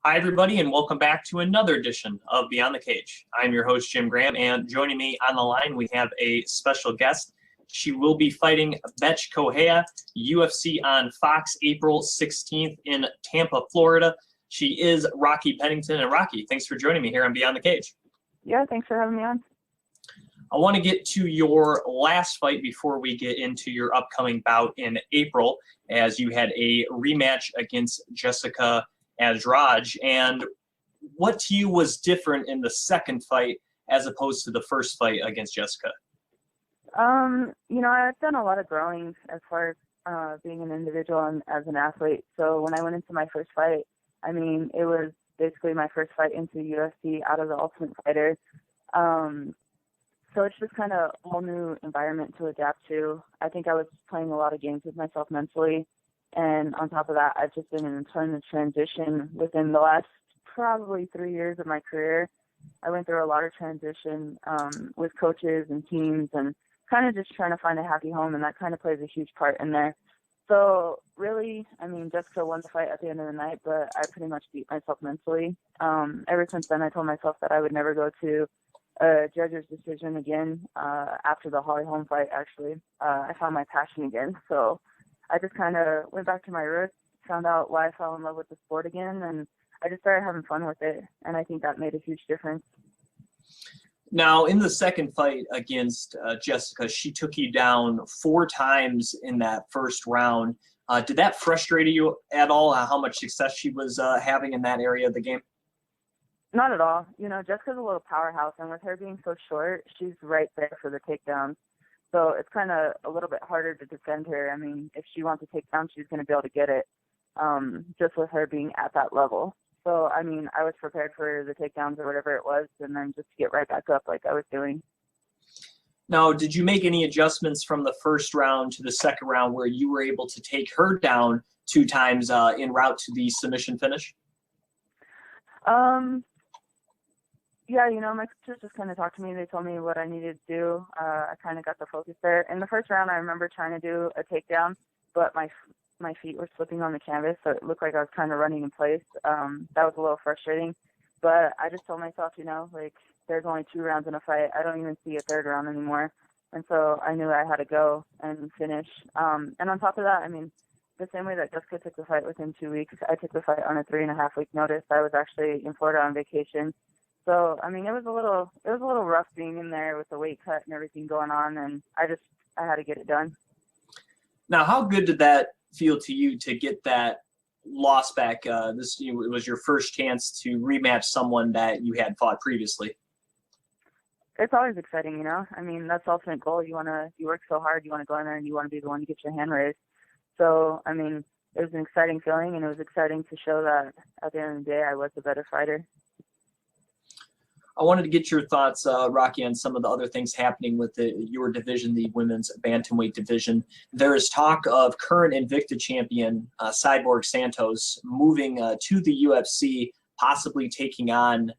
Hi, everybody, and welcome back to another edition of Beyond the Cage. I'm your host, Jim Graham, and joining me on the line, we have a special guest. She will be fighting Bethe Correia, UFC on Fox, April 16th in Tampa, Florida. She is Rocky Pennington. And Rocky, thanks for joining me here on Beyond the Cage. Yeah, thanks for having me on. I want to get to your last fight before we get into your upcoming bout in April, as you had a rematch against Jessica Andrade. And what to you was different in the second fight as opposed to the first fight against Jessica? I've done a lot of growing as far as being an individual and as an athlete. So when I went into my first fight, it was basically my first fight into the UFC out of the Ultimate Fighter. So it's just kind of a whole new environment to adapt to. I think I was playing a lot of games with myself mentally. And on top of that, I've just been in a ton of transition within the last probably 3 years of my career. I went through a lot of transition with coaches and teams and kind of just trying to find a happy home, and that kind of plays a huge part in there. So really, Jessica won the fight at the end of the night, but I pretty much beat myself mentally. Ever since then, I told myself that I would never go to a judge's decision again after the Holly Holm fight, actually. I found my passion again, so I just kind of went back to my roots, found out why I fell in love with the sport again, and I just started having fun with it, and I think that made a huge difference. Now, in the second fight against Jessica, she took you down 4 times in that first round. Did that frustrate you at all, how much success she was having in that area of the game? Not at all. Jessica's a little powerhouse, and with her being so short, she's right there for the takedowns. So it's kind of a little bit harder to defend her. If she wants a takedown, she's going to be able to get it just with her being at that level. So, I was prepared for the takedowns or whatever it was, and then just to get right back up like I was doing. Now, did you make any adjustments from the first round to the second round where you were able to take her down 2 times en route to the submission finish? Yeah, my coaches just kind of talked to me. They told me what I needed to do. I kind of got the focus there. In the first round, I remember trying to do a takedown, but my feet were slipping on the canvas, so it looked like I was kind of running in place. That was a little frustrating. But I just told myself, there's only 2 rounds in a fight. I don't even see a third round anymore. And so I knew I had to go and finish. And on top of that, the same way that Jessica took the fight within 2 weeks, I took the fight on a 3.5-week notice. I was actually in Florida on vacation. So, it was a little rough being in there with the weight cut and everything going on, and I had to get it done. Now, how good did that feel to you to get that loss back? It was your first chance to rematch someone that you had fought previously. It's always exciting, that's the ultimate goal. You work so hard, you want to go in there and you want to be the one to get your hand raised. So, it was an exciting feeling, and it was exciting to show that at the end of the day I was the better fighter. I wanted to get your thoughts, Rocky, on some of the other things happening with your division, the women's bantamweight division. There is talk of current Invicta champion Cyborg Santos moving to the UFC, possibly taking on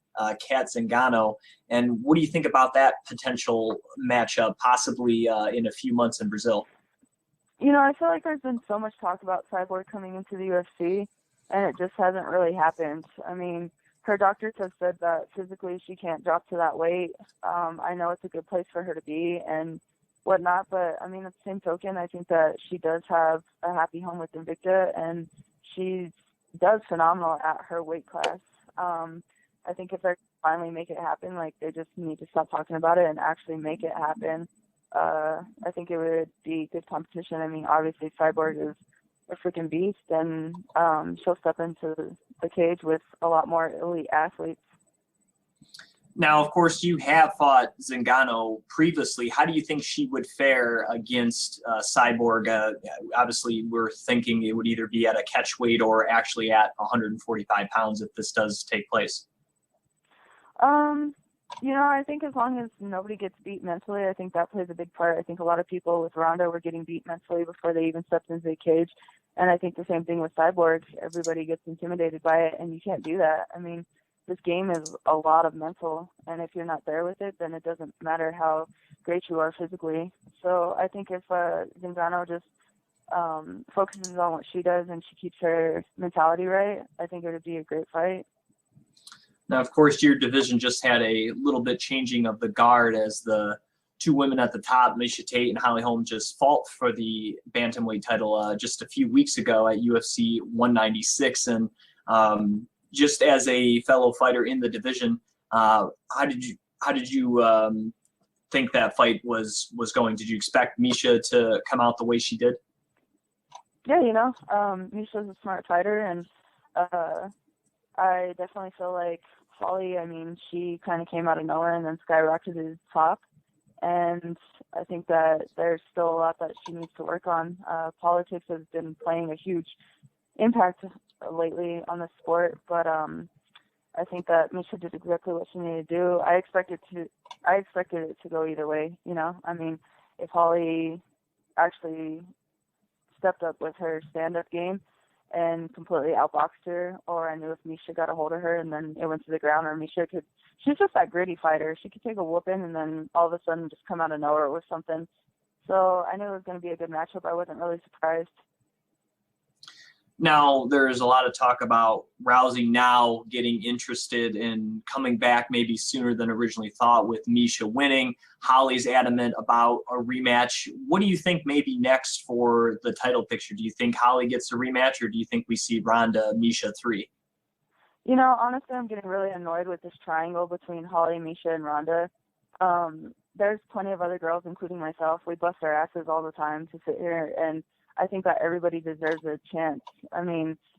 Kat Zingano. And what do you think about that potential matchup, possibly in a few months in Brazil? I feel like there's been so much talk about Cyborg coming into the UFC, and it just hasn't really happened. Her doctors have said that physically she can't drop to that weight. I know it's a good place for her to be and whatnot, but at the same token, I think that she does have a happy home with Invicta, and she does phenomenal at her weight class. I think if they finally make it happen, they just need to stop talking about it and actually make it happen. I think it would be good competition. Obviously Cyborg is a freaking beast, and she'll step into the cage with a lot more elite athletes. Now, of course, you have fought Zingano previously. How do you think she would fare against Cyborg? Obviously, we're thinking it would either be at a catch weight or actually at 145 pounds if this does take place. I think as long as nobody gets beat mentally, I think that plays a big part. I think a lot of people with Ronda were getting beat mentally before they even stepped into the cage. And I think the same thing with Cyborg. Everybody gets intimidated by it, and you can't do that. This game is a lot of mental, and if you're not there with it, then it doesn't matter how great you are physically. So I think if Zingano just focuses on what she does and she keeps her mentality right, I think it would be a great fight. Now, of course, your division just had a little bit changing of the guard as the two women at the top, Miesha Tate and Holly Holm, just fought for the bantamweight title just a few weeks ago at UFC 196. And just as a fellow fighter in the division, how did you think that fight was going? Did you expect Miesha to come out the way she did? Yeah, Miesha's a smart fighter, and I definitely feel like Holly, she kind of came out of nowhere and then skyrocketed to the top. And I think that there's still a lot that she needs to work on. Politics has been playing a huge impact lately on the sport, but I think that Miesha did exactly what she needed to do. I expected it to go either way. If Holly actually stepped up with her stand-up game and completely outboxed her, or I knew if Miesha got a hold of her and then it went to the ground, or she's just that gritty fighter. She could take a whooping and then all of a sudden just come out of nowhere with something. So I knew it was going to be a good matchup. I wasn't really surprised. Now, there's a lot of talk about Rousey now getting interested in coming back maybe sooner than originally thought with Miesha winning. Holly's adamant about a rematch. What do you think may be next for the title picture? Do you think Holly gets a rematch, or do you think we see Ronda, Miesha 3? Honestly, I'm getting really annoyed with this triangle between Holly, Miesha, and Ronda. There's plenty of other girls, including myself. We bust our asses all the time to sit here, and I think that everybody deserves a chance.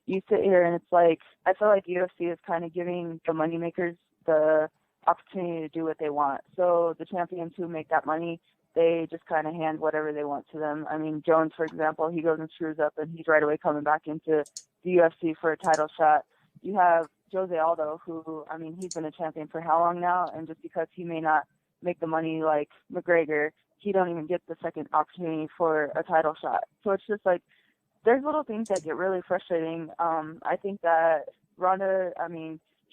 You sit here and it's like, I feel like UFC is kind of giving the moneymakers the opportunity to do what they want. So the champions who make that money, they just kind of hand whatever they want to them. Jones, for example, he goes and screws up and he's right away coming back into the UFC for a title shot. You have Jose Aldo, who, he's been a champion for how long now? And just because he may not make the money like McGregor, he don't even get the second opportunity for a title shot. So it's just like, there's little things that get really frustrating. I think that Ronda,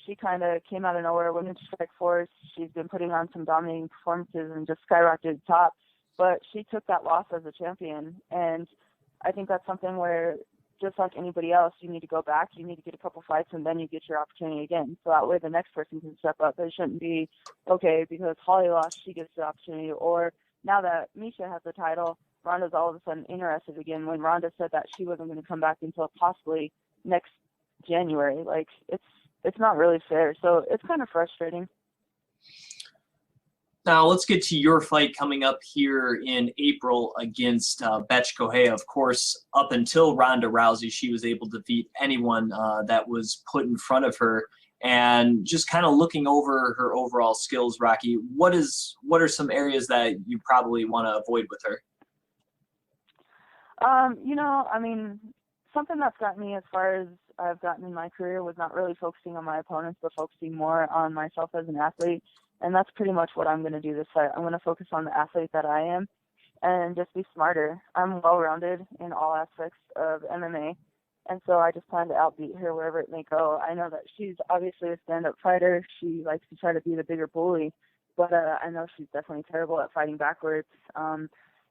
she kind of came out of nowhere, went into Strike Force. She's been putting on some dominating performances and just skyrocketed to the top. But she took that loss as a champion. And I think that's something where, just like anybody else, you need to go back, you need to get a couple fights, and then you get your opportunity again. So that way the next person can step up. It shouldn't be, okay, because Holly lost, she gets the opportunity. Or now that Miesha has the title, Ronda's all of a sudden interested again, when Ronda said that she wasn't going to come back until possibly next January. Like, it's not really fair. So it's kind of frustrating. Now, let's get to your fight coming up here in April against Bethe Correia. Of course, up until Ronda Rousey, she was able to defeat anyone that was put in front of her. And just kind of looking over her overall skills, Rocky, what are some areas that you probably want to avoid with her? Something that's gotten me as far as I've gotten in my career was not really focusing on my opponents, but focusing more on myself as an athlete. And that's pretty much what I'm going to do this fight. I'm going to focus on the athlete that I am and just be smarter. I'm well-rounded in all aspects of MMA. And so I just plan to outbeat her wherever it may go. I know that she's obviously a stand-up fighter. She likes to try to be the bigger bully, but I know she's definitely terrible at fighting backwards.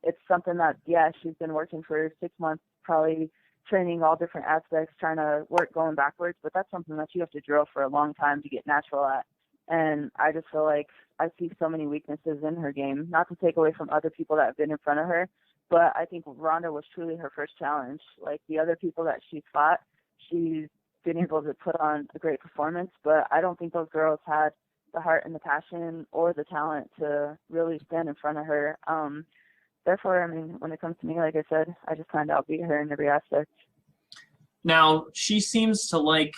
It's something that, she's been working for 6 months, probably training all different aspects, trying to work going backwards, but that's something that you have to drill for a long time to get natural at. And I just feel like I see so many weaknesses in her game, not to take away from other people that have been in front of her, but I think Ronda was truly her first challenge. Like the other people that she's fought, she's been able to put on a great performance, but I don't think those girls had the heart and the passion or the talent to really stand in front of her. Therefore, when it comes to me, like I said, I just kind of outbeat her in every aspect. Now, she seems to like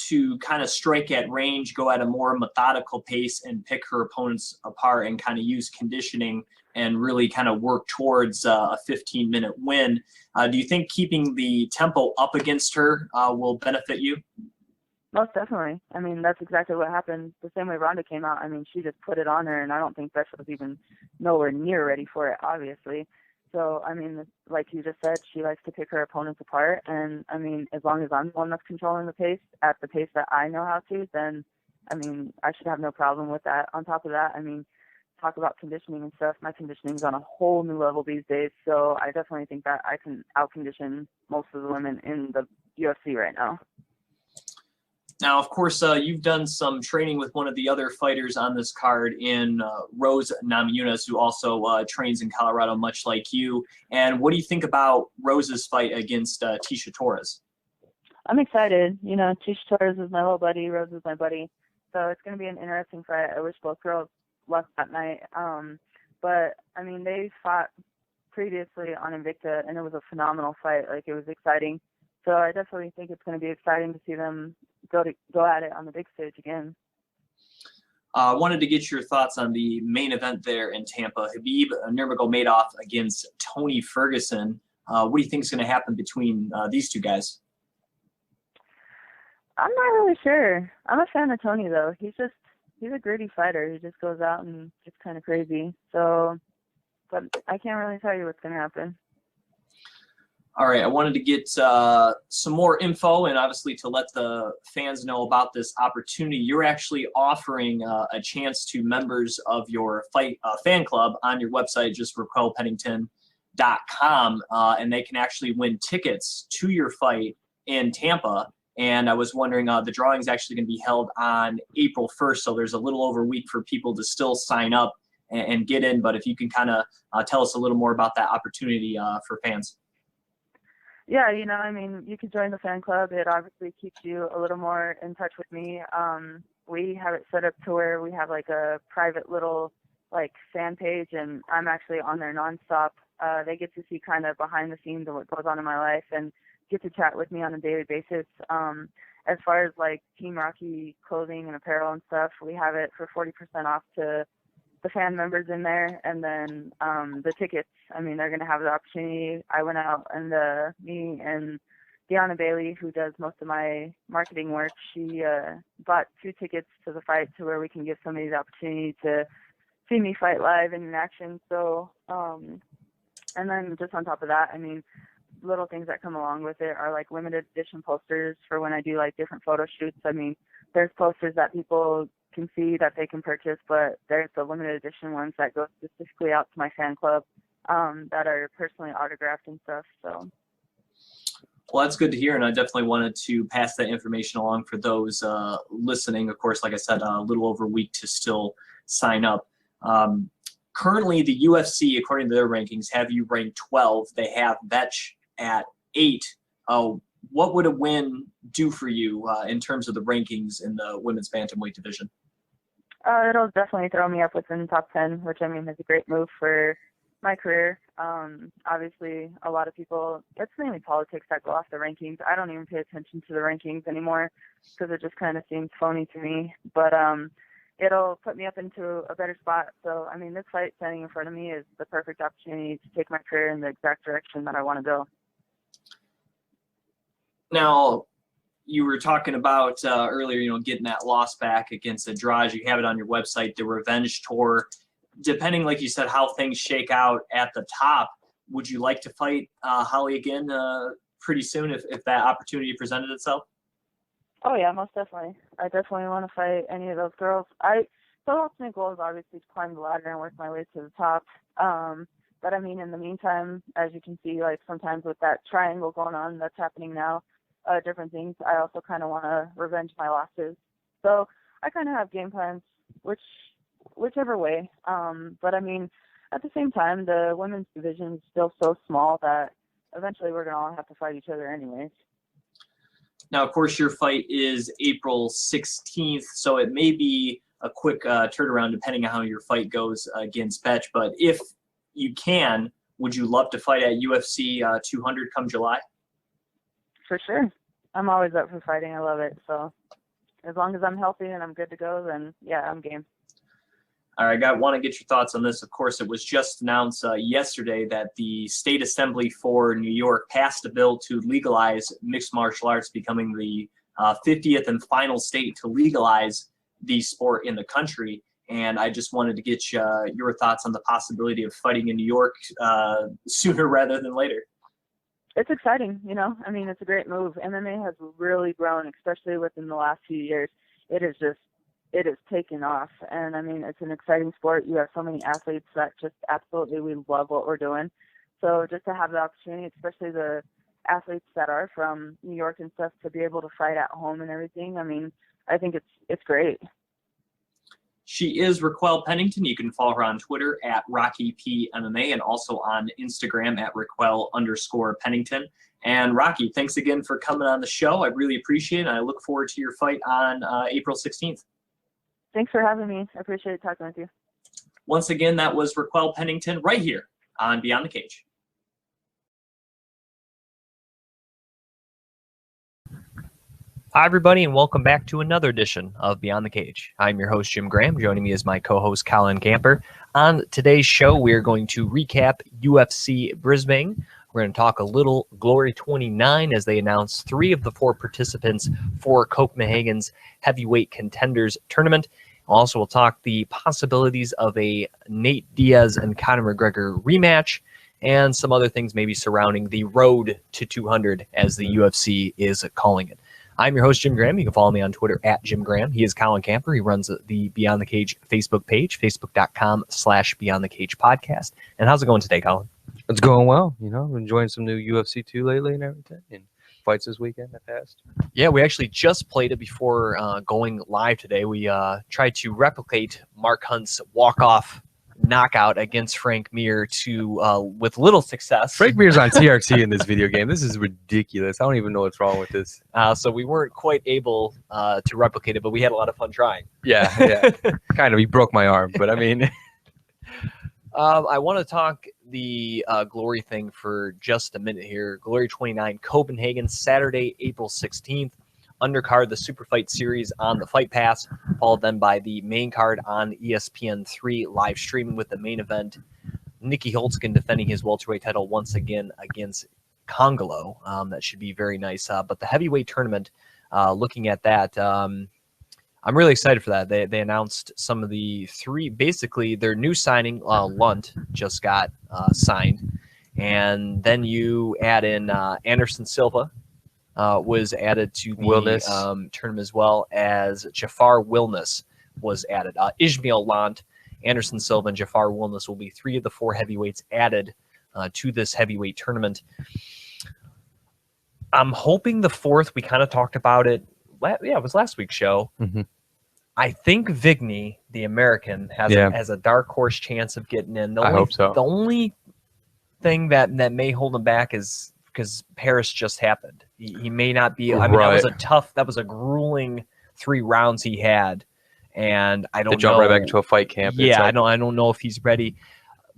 to kind of strike at range, go at a more methodical pace, and pick her opponents apart and kind of use conditioning and really kind of work towards a 15-minute win. Do you think keeping the tempo up against her will benefit you? Most definitely. That's exactly what happened. The same way Ronda came out, she just put it on her, and I don't think Bethe was even nowhere near ready for it, obviously. So, like you just said, she likes to pick her opponents apart, and, as long as I'm the one that's controlling the pace at the pace that I know how to, then, I should have no problem with that. On top of that, talk about conditioning and stuff, my conditioning's on a whole new level these days. So I definitely think that I can out-condition most of the women in the UFC right now. Now, of course, you've done some training with one of the other fighters on this card in Rose Namajunas, who also trains in Colorado, much like you. And what do you think about Rose's fight against Tecia Torres? I'm excited. You know, Tecia Torres is my little buddy. Rose is my buddy. So it's going to be an interesting fight. I wish both girls left that night. But, I mean, they fought previously on Invicta, and it was a phenomenal fight. Like, it was exciting. So I definitely think it's going to be exciting to see them go at it on the big stage again. I wanted to get your thoughts on the main event there in Tampa. Khabib Nurmagomedov against Tony Ferguson. What do you think is going to happen between these two guys? I'm not really sure. I'm a fan of Tony, though. He's a gritty fighter. He just goes out and gets kind of crazy. So, but I can't really tell you what's going to happen. All right, I wanted to get some more info and obviously to let the fans know about this opportunity. You're actually offering a chance to members of your fight fan club on your website, just raquelpennington.com, and they can actually win tickets to your fight in Tampa. And I was wondering, the drawing is actually going to be held on April 1st, so there's a little over a week for people to still sign up and get in. But if you can kind of tell us a little more about that opportunity for fans. Yeah, you know, I mean, you could join the fan club. It obviously keeps you a little more in touch with me. We have it set up to where we have like a private little like fan page, and I'm actually on there nonstop. They get to see kind of behind the scenes of what goes on in my life and get to chat with me on a daily basis. As far as like Team Rocky clothing and apparel and stuff, we have it for 40% off to the fan members in there. And then the tickets, I mean, they're going to have the opportunity. I went out and me and Deanna Bailey, who does most of my marketing work, she bought 2 tickets to the fight to where we can give somebody the opportunity to see me fight live and in action. So, and then just on top of that, I mean, little things that come along with it are like limited edition posters for when I do like different photo shoots. I mean, there's posters that people can see that they can purchase, but there's the limited edition ones that go specifically out to my fan club that are personally autographed and stuff. So, well, that's good to hear, and I definitely wanted to pass that information along for those listening. Of course, like I said, a little over a week to still sign up. Currently, the UFC, according to their rankings, have you ranked 12. They have Bethe at 8. What would a win do for you in terms of the rankings in the women's bantamweight division? It'll definitely throw me up within the top 10, which I mean is a great move for my career. Obviously, a lot of people, it's mainly politics that go off the rankings. I don't even pay attention to the rankings anymore because it just kind of seems phony to me. But it'll put me up into a better spot. So, I mean, this fight standing in front of me is the perfect opportunity to take my career in the exact direction that I want to go. Now, you were talking about earlier, you know, getting that loss back against Andrade. You have it on your website, the Revenge Tour. Depending, like you said, how things shake out at the top, would you like to fight Holly again pretty soon if that opportunity presented itself? Oh, yeah, most definitely. I definitely want to fight any of those girls. The ultimate goal is obviously to climb the ladder and work my way to the top. But, I mean, in the meantime, as you can see, like sometimes with that triangle going on that's happening now, different things, I also kind of want to revenge my losses. So I kind of have game plans, whichever way. But, I mean, at the same time, the women's division is still so small that eventually we're going to all have to fight each other anyways. Now, of course, your fight is April 16th, so it may be a quick turnaround depending on how your fight goes against Bethe. But if you can, would you love to fight at UFC 200 come July? For sure. I'm always up for fighting. I love it. So as long as I'm healthy and I'm good to go, then, yeah, I'm game. All right, I want to get your thoughts on this. Of course, it was just announced yesterday that the State Assembly for New York passed a bill to legalize mixed martial arts, becoming the 50th and final state to legalize the sport in the country. And I just wanted to get your thoughts on the possibility of fighting in New York sooner rather than later. It's exciting, you know. I mean, it's a great move. MMA has really grown, especially within the last few years. It is just it has taken off. And I mean, it's an exciting sport. You have so many athletes that just absolutely, we love what we're doing. So just to have the opportunity, especially the athletes that are from New York and stuff, to be able to fight at home and everything, I mean, I think it's great. She is Raquel Pennington. You can follow her on Twitter at Rocky P MMA and also on Instagram at Raquel_Pennington. And Rocky, thanks again for coming on the show. I really appreciate it. And I look forward to your fight on April 16th. Thanks for having me. I appreciate talking with you. Once again, that was Raquel Pennington right here on Beyond the Cage. Hi, everybody, and welcome back to another edition of Beyond the Cage. I'm your host, Jim Gramm. Joining me is my co-host, Colin Camper. On today's show, we're going to recap UFC Brisbane. We're going to talk a little Glory 29 as they announce 3 of the 4 participants for Copenhagen's Heavyweight Contenders Tournament. Also, we'll talk the possibilities of a Nate Diaz and Conor McGregor rematch and some other things maybe surrounding the road to 200, as the UFC is calling it. I'm your host, Jim Gramm. You can follow me on Twitter at Jim Gramm. He is Colin Camper. He runs the Beyond the Cage Facebook page, facebook.com/Beyond the Cage podcast. And how's it going today, Colin? It's going well. You know, enjoying some new UFC 2 lately and everything. And fights this weekend that passed. Yeah, we actually just played it before going live today. We tried to replicate Mark Hunt's walk-off knockout against Frank Mir with little success. Frank Mir's on TRT in this video game. This is ridiculous. I don't even know what's wrong with this. So we weren't quite able to replicate it, but we had a lot of fun trying. Yeah. Kind of. He broke my arm, but I mean. I want to talk the Glory thing for just a minute here. Glory 29, Copenhagen, Saturday, April 16th. Undercard, the Super Fight Series on the Fight Pass, followed then by the main card on ESPN3 live streaming with the main event. Nicky Holtzkin defending his welterweight title once again against Congolo. That should be very nice. But the heavyweight tournament, looking at that, I'm really excited for that. They announced some of the 3, basically their new signing, Lunt just got signed. And then you add in Anderson Silva, was added to the tournament, as well as Jafar Wilness was added. Ismail Lant, Anderson Silva, and Jafar Wilness will be 3 of the 4 heavyweights added to this heavyweight tournament. I'm hoping the 4th, we kind of talked about it. It was last week's show. Mm-hmm. I think Vigny, the American, has a dark horse chance of getting in. I hope so. The only thing that may hold him back is because Paris just happened. He may not be. I mean, that was a grueling 3 rounds he had, and I don't know. They jump right back into a fight camp. Yeah, I don't know if he's ready.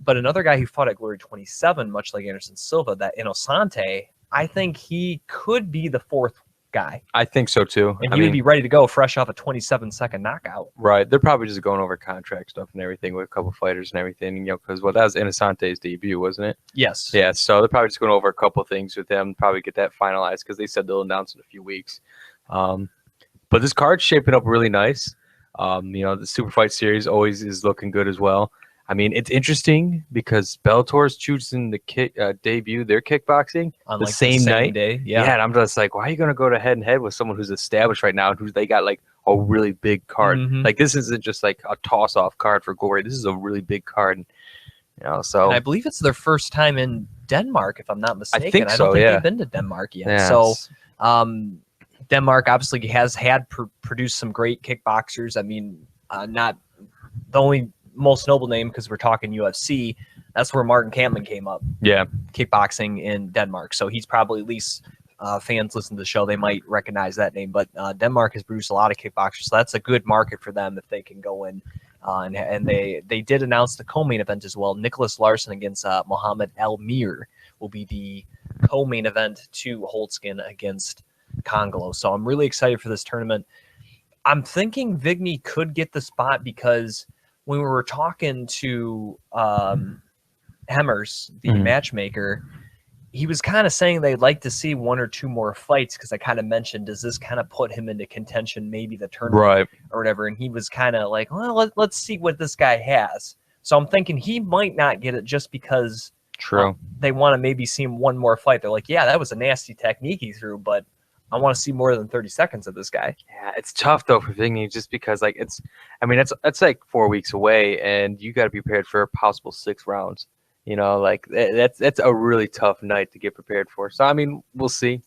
But another guy who fought at Glory 27, much like Anderson Silva, that Innocente, I think he could be the 4th guy. I think so too. And he would be ready to go fresh off a 27-second knockout. Right. They're probably just going over contract stuff and everything with a couple fighters and everything, you know, because that was Innocente's debut, wasn't it? Yes. Yeah, so they're probably just going over a couple things with them, probably get that finalized because they said they'll announce in a few weeks. But this card's shaping up really nice. You know, the Super Fight Series always is looking good as well. I mean, it's interesting because Bellator's choosing the debut their kickboxing on the same night. Day. Yeah, and I'm just like, why are you going to go to head-and-head with someone who's established right now, they got like a really big card? Mm-hmm. Like, this isn't just like a toss-off card for Glory. This is a really big card. You know, so and I believe it's their first time in Denmark, if I'm not mistaken. I think so. I don't think they've been to Denmark yet. Yeah. So, Denmark obviously has produced some great kickboxers. I mean, not the only most noble name, because we're talking UFC, that's where Martin Kampmann came up. Yeah, kickboxing in Denmark. So he's probably, at least fans listen to the show, they might recognize that name. But Denmark has produced a lot of kickboxers, so that's a good market for them if they can go in. And they did announce the co-main event as well. Nicholas Larson against Mohammed El Mir will be the co-main event to Holtzkin against Congolo. So I'm really excited for this tournament. I'm thinking Vigny could get the spot because when we were talking to Hemmers, the matchmaker, he was kind of saying they'd like to see 1 or 2 more fights because I kind of mentioned, does this kind of put him into contention, maybe the tournament or whatever? And he was kind of like, well, let's see what this guy has. So I'm thinking he might not get it just because they want to maybe see him 1 more fight. They're like, yeah, that was a nasty technique he threw, but I want to see more than 30 seconds of this guy. Yeah, it's tough though for Vigny just because like it's like 4 weeks away and you got to be prepared for a possible 6 rounds. Like that's a really tough night to get prepared for. So I mean, we'll see.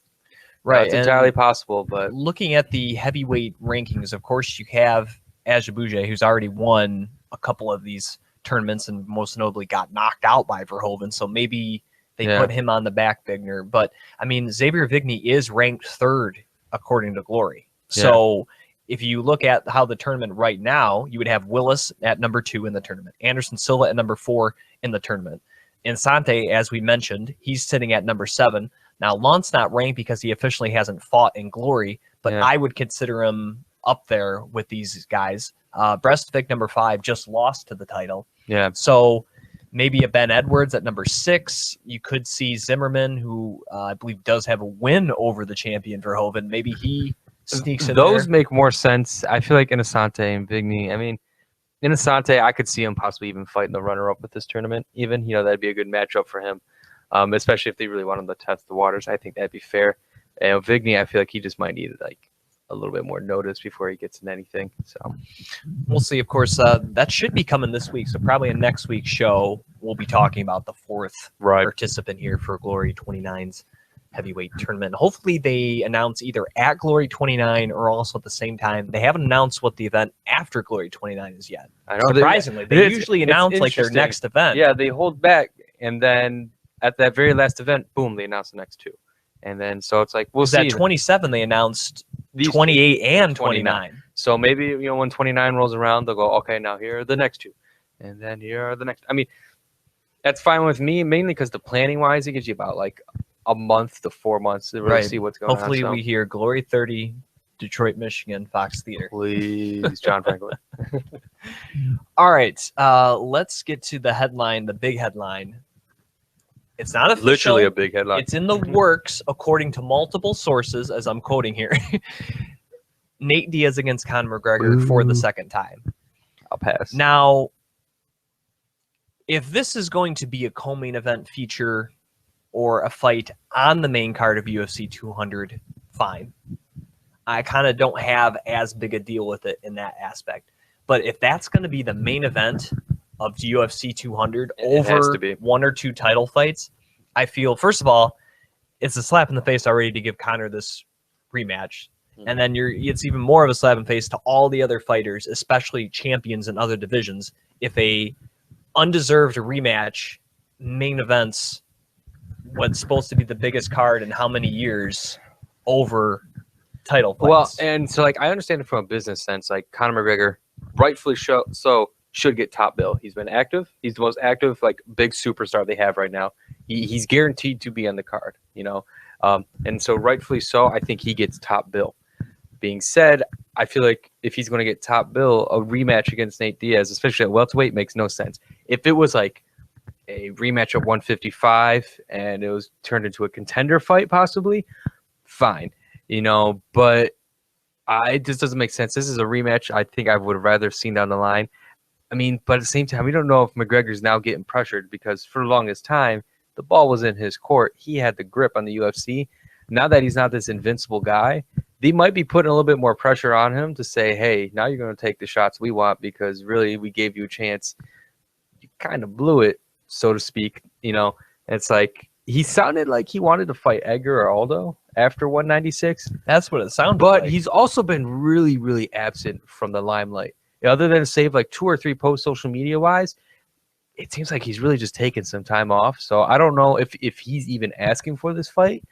Right, it's entirely possible. But looking at the heavyweight rankings, of course, you have Ajabuje, who's already won a couple of these tournaments and most notably got knocked out by Verhoeven. So maybe they put him on the back burner. But I mean, Xavier Vigny is ranked 3rd according to Glory. So if you look at how the tournament right now, you would have Willis at number 2 in the tournament, Anderson Silva at number 4 in the tournament. Insante, as we mentioned, he's sitting at number 7. Now, Lunt's not ranked because he officially hasn't fought in Glory, but I would consider him up there with these guys. Breastvik, number 5, just lost to the title. Yeah. So maybe a Ben Edwards at number 6. You could see Zimmerman, who I believe does have a win over the champion Verhoeven. Maybe he sneaks in Those there. make more sense. I feel like Innocente and Vigny. I mean, Innocente, I could see him possibly even fighting the runner-up with this tournament. Even that'd be a good matchup for him, especially if they really want him to test the waters. I think that'd be fair. And Vigny, I feel like he just might need like a little bit more notice before he gets in anything. So we'll see. Of course, that should be coming this week. So probably in next week's show, we'll be talking about the 4th participant here for Glory 29's heavyweight tournament. Hopefully they announce either at Glory 29 or also at the same time. They haven't announced what the event after Glory 29 is yet. I know. Surprisingly, they usually announce like their next event. Yeah, they hold back, and then at that very last event, boom, they announce the next 2. And then so it's like we'll see. At 27, they announced 28 and 29. So maybe when 29 rolls around, they'll go, okay, now here are the next 2, and then here are the next. I mean, that's fine with me, mainly because the planning wise, it gives you about like a month to 4 months to really see what's going on. Hopefully we hear Glory 30, Detroit, Michigan, Fox Theater. Please, John Franklin. All right, let's get to the headline, the big headline. It's not official. Literally a big headline. It's in the works, according to multiple sources, as I'm quoting here. Nate Diaz against Conor McGregor for the 2nd time. I'll pass. Now, if this is going to be a co-main event feature or a fight on the main card of UFC 200, fine. I kind of don't have as big a deal with it in that aspect. But if that's going to be the main event of UFC 200 over 1 or 2 title fights, I feel, first of all, it's a slap in the face already to give Conor this rematch. And then it's even more of a slap in the face to all the other fighters, especially champions in other divisions, if a undeserved rematch main events what's supposed to be the biggest card in how many years over title fights. Well, and so like I understand it from a business sense. Like Conor McGregor, rightfully so should get top bill. He's been active. He's the most active like big superstar they have right now. He's guaranteed to be on the card. And so rightfully so, I think he gets top bill. Being said, I feel like if he's going to get top bill, a rematch against Nate Diaz, especially at welterweight, makes no sense. If it was like a rematch at 155 and it was turned into a contender fight, possibly, fine. But it just doesn't make sense. This is a rematch I think I would have rather seen down the line. I mean, but at the same time, we don't know if McGregor's now getting pressured because for the longest time, the ball was in his court. He had the grip on the UFC. Now that he's not this invincible guy, they might be putting a little bit more pressure on him to say, hey, now you're going to take the shots we want because really we gave you a chance. You kind of blew it, so to speak. It's like he sounded like he wanted to fight Edgar or Aldo after 196. That's what it sounded like. But he's also been really, really absent from the limelight. Other than save like 2 or 3 posts social media wise, it seems like he's really just taking some time off. So I don't know if he's even asking for this fight,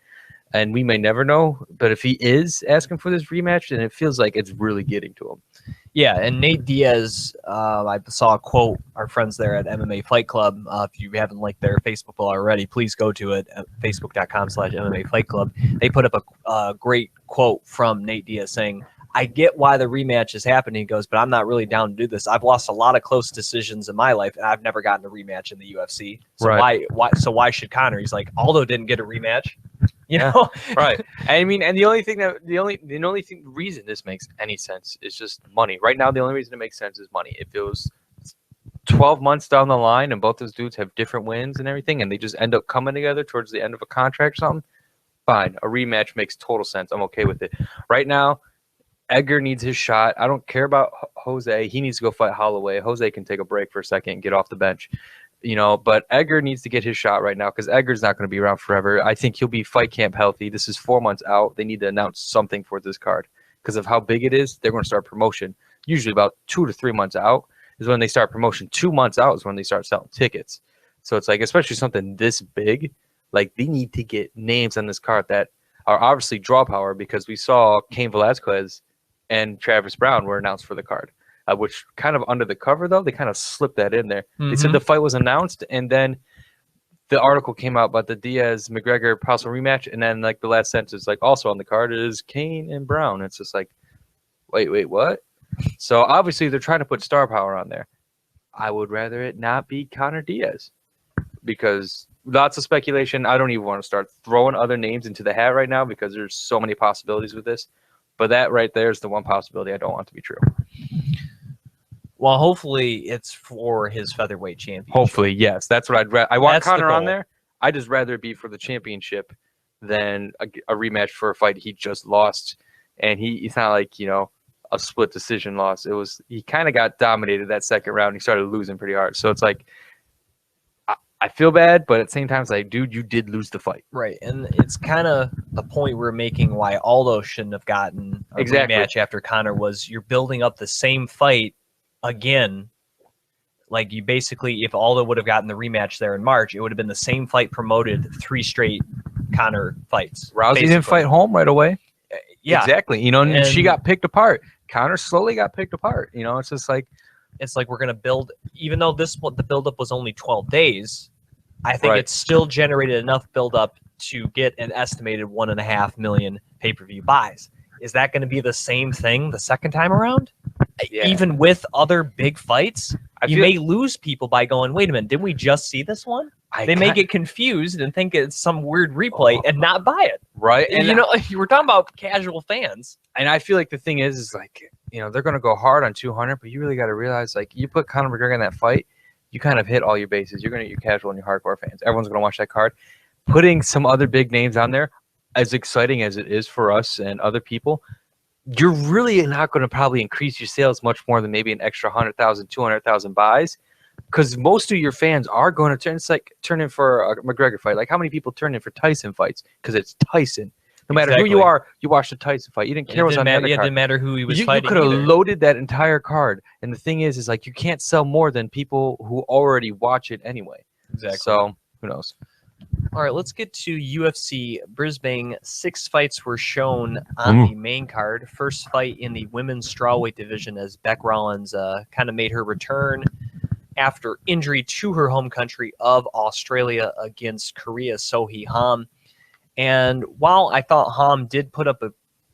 and we may never know. But if he is asking for this rematch, then it feels like it's really getting to him. Yeah, and Nate Diaz, I saw a quote, our friends there at MMA Fight Club. If you haven't liked their Facebook already, please go to it at facebook.com/MMA Fight Club. They put up a great quote from Nate Diaz saying, I get why the rematch is happening. He goes, but I'm not really down to do this. I've lost a lot of close decisions in my life, and I've never gotten a rematch in the UFC. So why should Conor? He's like, Aldo didn't get a rematch. You know? Right. I mean, and the only reason this makes any sense is just money. Right now, the only reason it makes sense is money. If it was 12 months down the line and both those dudes have different wins and everything, and they just end up coming together towards the end of a contract or something, fine. A rematch makes total sense. I'm okay with it. Right now, Edgar needs his shot. I don't care about Jose. He needs to go fight Holloway. Jose can take a break for a second and get off the bench. But Edgar needs to get his shot right now because Edgar's not going to be around forever. I think he'll be fight camp healthy. This is 4 months out. They need to announce something for this card because of how big it is. They're going to start promotion. Usually about 2 to 3 months out is when they start promotion. 2 months out is when they start selling tickets. So it's like, especially something this big, like they need to get names on this card that are obviously draw power because we saw Cain Velasquez and Travis Brown were announced for the card. Which kind of under the cover, though, they kind of slipped that in there. They said the fight was announced, and then the article came out about the Diaz-McGregor possible rematch, and then like the last sentence is like also on the card is Cain and Brown. It's just like, wait, what? So obviously they're trying to put star power on there. I would rather it not be Conor Diaz because lots of speculation. I don't even want to start throwing other names into the hat right now because there's so many possibilities with this. But that right there is the one possibility I don't want to be true. Well, hopefully it's for his featherweight championship. Hopefully, yes. That's what I'd rather. I want That's the Conor on goal. there. I just rather it be for the championship than a rematch for a fight he just lost. And he's not like, a split decision loss. He kind of got dominated that second round. He started losing pretty hard. So it's like, I feel bad, but at the same time, it's like, dude, you did lose the fight. Right, and it's kind of the point we're making why Aldo shouldn't have gotten a rematch after Conor was you're building up the same fight again. Like you basically, if Aldo would have gotten the rematch there in March, it would have been the same fight promoted 3 straight Conor fights. Rousey didn't fight home right away. Yeah, exactly. And she got picked apart. Conor slowly got picked apart. It's just like, we're going to build, even though the buildup was only 12 days, I think it's still generated enough buildup to get an estimated 1.5 million pay-per-view buys. Is that going to be the same thing the second time around? Yeah. Even with other big fights, you may lose people by going, wait a minute, didn't we just see this one? They may get confused and think it's some weird replay and not buy it. Right. And we're talking about casual fans. And I feel like the thing is like, they're going to go hard on 200, but you really got to realize, like, you put Conor McGregor in that fight, you kind of hit all your bases. You're going to get your casual and your hardcore fans. Everyone's going to watch that card. Putting some other big names on there, as exciting as it is for us and other people, you're really not going to probably increase your sales much more than maybe an extra 100,000, 200,000 buys, because most of your fans are going to turn. It's like turn in for a McGregor fight. Like how many people turn in for Tyson fights? Because it's Tyson. No matter who you are, you watched the Tyson fight. You didn't care what's on the other card. It didn't matter who he was fighting. You could have loaded that entire card. And the thing is like you can't sell more than people who already watch it anyway. Exactly. So who knows? All right, let's get to UFC Brisbane. 6 fights were shown on the main card. First fight in the women's strawweight division as Bethe Rollins kind of made her return after injury to her home country of Australia against Korea Sohee Ham. And while I thought Ham did put up a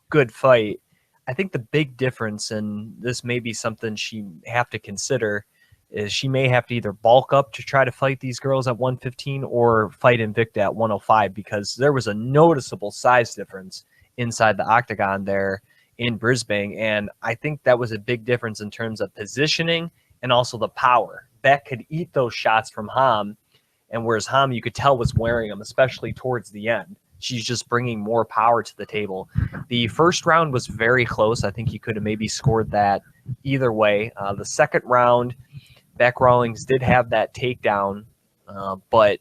good fight, I think the big difference, and this may be something she have to consider, is she may have to either bulk up to try to fight these girls at 115 or fight Invicta at 105 because there was a noticeable size difference inside the octagon there in Brisbane. And I think that was a big difference in terms of positioning and also the power. Bethe could eat those shots from Ham, and whereas Ham, you could tell, was wearing them, especially towards the end. She's just bringing more power to the table. The first round was very close. I think you could have maybe scored that either way. The second round, Bethe Rollins did have that takedown, but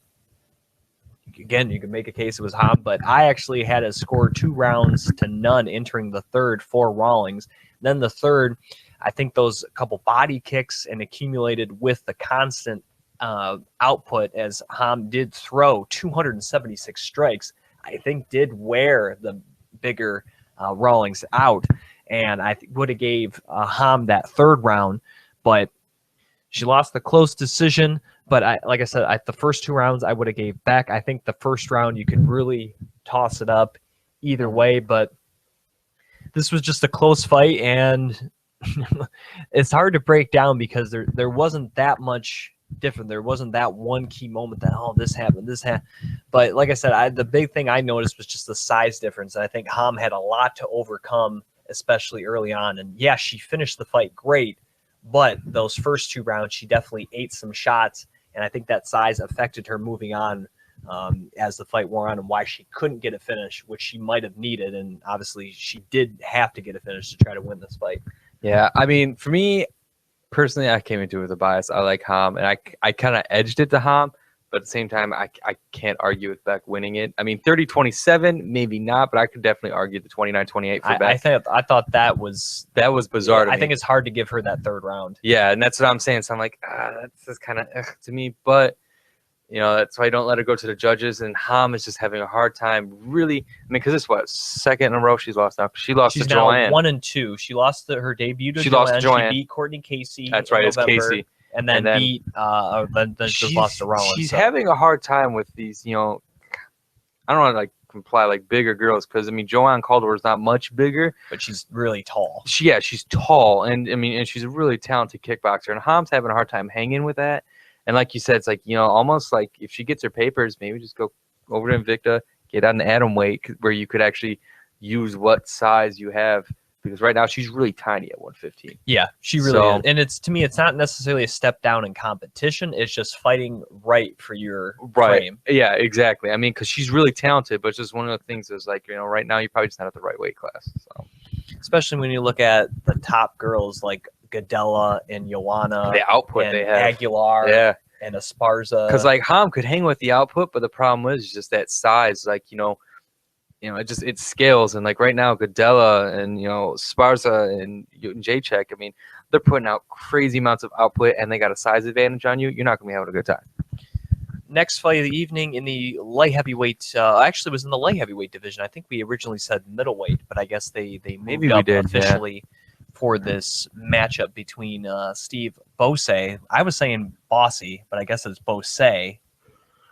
again, you could make a case it was Ham, but I actually had a score 2-0 entering the third for Rollins. Then the third, I think those couple body kicks and accumulated with the constant output as Ham did throw 276 strikes, I think did wear the bigger Rollins out. And I would have gave Ham that third round, but she lost the close decision. But like I said, the first 2 rounds I would have gave Bethe. I think the first round you could really toss it up either way, but this was just a close fight, and it's hard to break down because there wasn't that much different. There wasn't that one key moment that, oh, this happened. But like I said, the big thing I noticed was just the size difference. And I think Ham had a lot to overcome, especially early on. And yeah, she finished the fight great, but those first 2 rounds, she definitely ate some shots. And I think that size affected her moving on as the fight wore on, and why she couldn't get a finish, which she might have needed. And obviously she did have to get a finish to try to win this fight. Yeah, I mean, for me personally, I came into it with a bias. I like Ham, and I kind of edged it to Ham, but at the same time, I can't argue with Beck winning it. I mean, 30-27, maybe not, but I could definitely argue the 29-28 for Beck. I thought that was bizarre to me. I think it's hard to give her that third round. Yeah, and that's what I'm saying. So I'm like, that's just kind of to me, but that's why I don't let her go to the judges. And Ham is just having a hard time, really. I mean, because it's what, second in a row she's lost now. She lost to Joanne. She's now 1-2. She lost her debut to Joanne. She beat Courtney Casey. That's right, it's Casey. And then beat. Then she lost to Rollins. She's having a hard time with these. I don't want to like imply like bigger girls, because I mean Joanne Calder is not much bigger, but she's really tall. She's tall, and I mean, and she's a really talented kickboxer. And Ham's having a hard time hanging with that. And like you said, it's like, almost like if she gets her papers, maybe just go over to Invicta, get on the atom weight where you could actually use what size you have. Because right now she's really tiny at 115. Yeah, she really is. And to me, it's not necessarily a step down in competition. It's just fighting right for your frame. Yeah, exactly. I mean, because she's really talented, but it's just one of the things is like, right now you're probably just not at the right weight class. So, especially when you look at the top girls like Gadella and Joanna, the output and they have, Aguilar, and Esparza. Because like Ham could hang with the output, but the problem is just that size. Like it scales. And like right now, Gadella and Esparza and Jacek, I mean, they're putting out crazy amounts of output, and they got a size advantage on you. You're not gonna be having a good time. Next fight of the evening in the light heavyweight, actually was in the light heavyweight division. I think we originally said middleweight, but I guess they moved up officially for this matchup between Steve Bose. I was saying Bossy, but I guess it's Bose,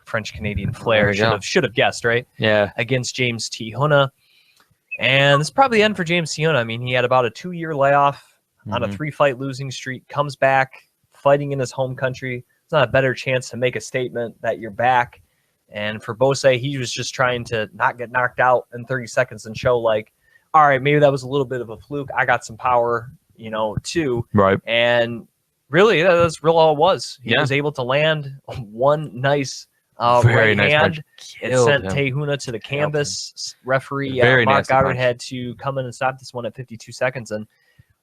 French-Canadian flair. Should have guessed, right? Yeah. Against James T. Huna. And this is probably the end for James T. Huna. I mean, he had about a 2-year layoff on a 3-fight losing streak, comes back fighting in his home country. It's not a better chance to make a statement that you're back. And for Bose, he was just trying to not get knocked out in 30 seconds and show like, all right, maybe that was a little bit of a fluke. I got some power, too. Right. And really, that's real all it was. He was able to land one nice very right nice hand. It sent him. Tehuna to the canvas. Referee Mark Goddard had to come in and stop this one at 52 seconds. And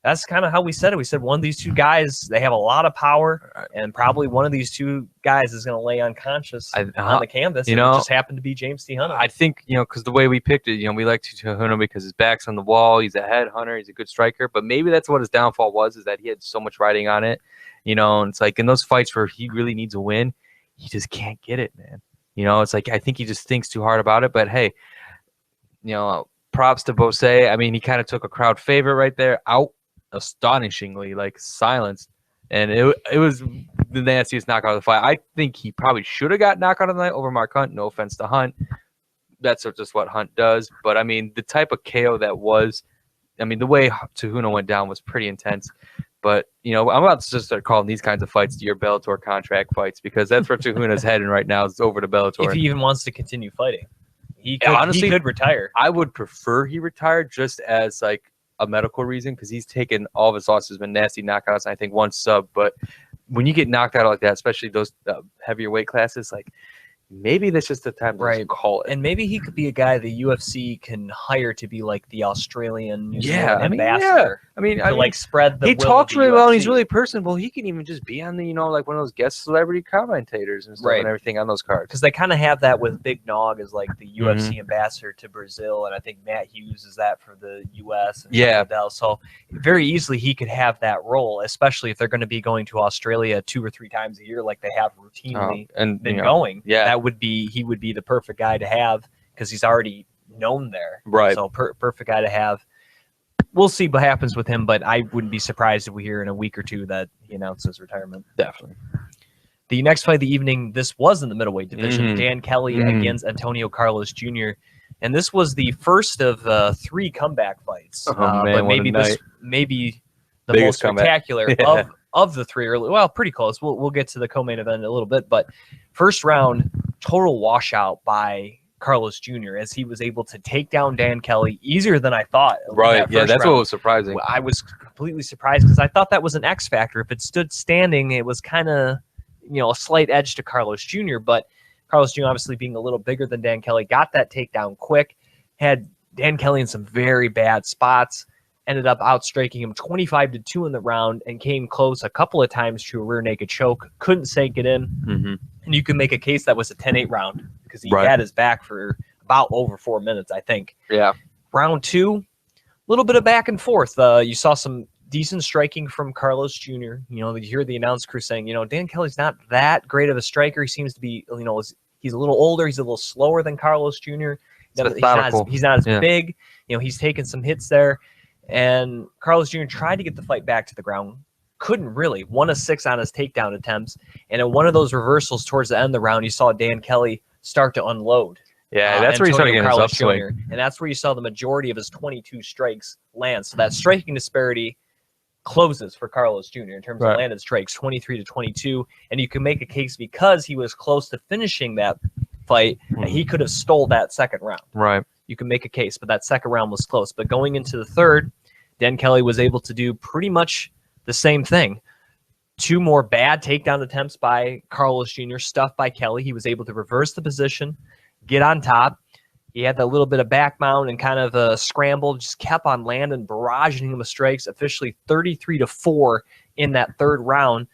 that's kind of how we said it. We said one of these two guys, they have a lot of power, and probably one of these two guys is going to lay unconscious on the canvas. It just happened to be James T. Huna. I think, because the way we picked it, we like Huna because his back's on the wall. He's a headhunter. He's a good striker. But maybe that's what his downfall was, is that he had so much riding on it. And it's like in those fights where he really needs a win, he just can't get it, man. It's like I think he just thinks too hard about it. But hey, props to Bose. I mean, he kind of took a crowd favorite right there out. Astonishingly, like silenced, and it was the nastiest knockout of the fight. I think he probably should have got knockout of the night over Mark Hunt. No offense to Hunt, that's just what Hunt does. But I mean, the type of KO that was, I mean, the way Tehuna went down was pretty intense. But I'm about to just start calling these kinds of fights your Bellator contract fights, because that's where Tehuna's heading right now. It's over to Bellator. If he even wants to continue fighting, he could retire. I would prefer he retired just as like a medical reason, because he's taken all of his losses, been nasty knockouts, and I think one sub. But when you get knocked out like that, especially those heavier weight classes, like maybe that's just the time to just call it. And maybe he could be a guy the UFC can hire to be like the Australian New Zealand ambassador. I mean, like spread the. He talks really well, and he's really personable. He can even just be on the, like one of those guest celebrity commentators and stuff and everything on those cards. Because they kind of have that with Big Nog as like the UFC ambassador to Brazil, and I think Matt Hughes is that for the US. And so very easily he could have that role, especially if they're going to be going to Australia 2 or 3 times a year, like they have routinely been going. Yeah, he would be the perfect guy to have, because he's already known there. Right. So perfect guy to have. We'll see what happens with him, but I wouldn't be surprised if we hear in a week or two that he announces retirement. Definitely. The next fight of the evening, this was in the middleweight division. Dan Kelly against Antonio Carlos Jr. And this was the first of 3 comeback fights. But maybe the most spectacular of the 3. Well, pretty close. We'll get to the co-main event in a little bit. But first round, total washout by Carlos Jr. as he was able to take down Dan Kelly easier than I thought. Right. Yeah, that's what was surprising. I was completely surprised because I thought that was an X factor. If it stood standing, it was kind of, a slight edge to Carlos Jr. But Carlos Jr. obviously being a little bigger than Dan Kelly, got that takedown quick, had Dan Kelly in some very bad spots, ended up outstriking him 25-2 in the round, and came close a couple of times to a rear naked choke. Couldn't sink it in. And you can make a case that was a 10-8 round because he had his back for about over 4 minutes, I think. Yeah. Round 2, a little bit of back and forth. You saw some decent striking from Carlos Jr. You know, you hear the announce crew saying, you know, Dan Kelly's not that great of a striker. He seems to be, you know, he's a little older. He's a little slower than Carlos Jr. He's not as big. You know, he's taken some hits there. And Carlos Jr. tried to get the fight back to the ground. Couldn't really. 1 of 6 on his takedown attempts. And in one of those reversals towards the end of the round, you saw Dan Kelly start to unload. Yeah, that's where you started getting his upswing. And that's where you saw the majority of his 22 strikes land. So that striking disparity closes for Carlos Jr. in terms of landed strikes, 23-22. And you can make a case because he was close to finishing that fight, that he could have stole that second round. Right. You can make a case, but that second round was close. But going into the third, Dan Kelly was able to do pretty much the same thing. 2 more bad takedown attempts by Carlos Jr., stuffed by Kelly. He was able to reverse the position, get on top. He had that little bit of back mount and kind of a scramble, just kept on landing, barraging him with strikes, officially 33-4 in that third round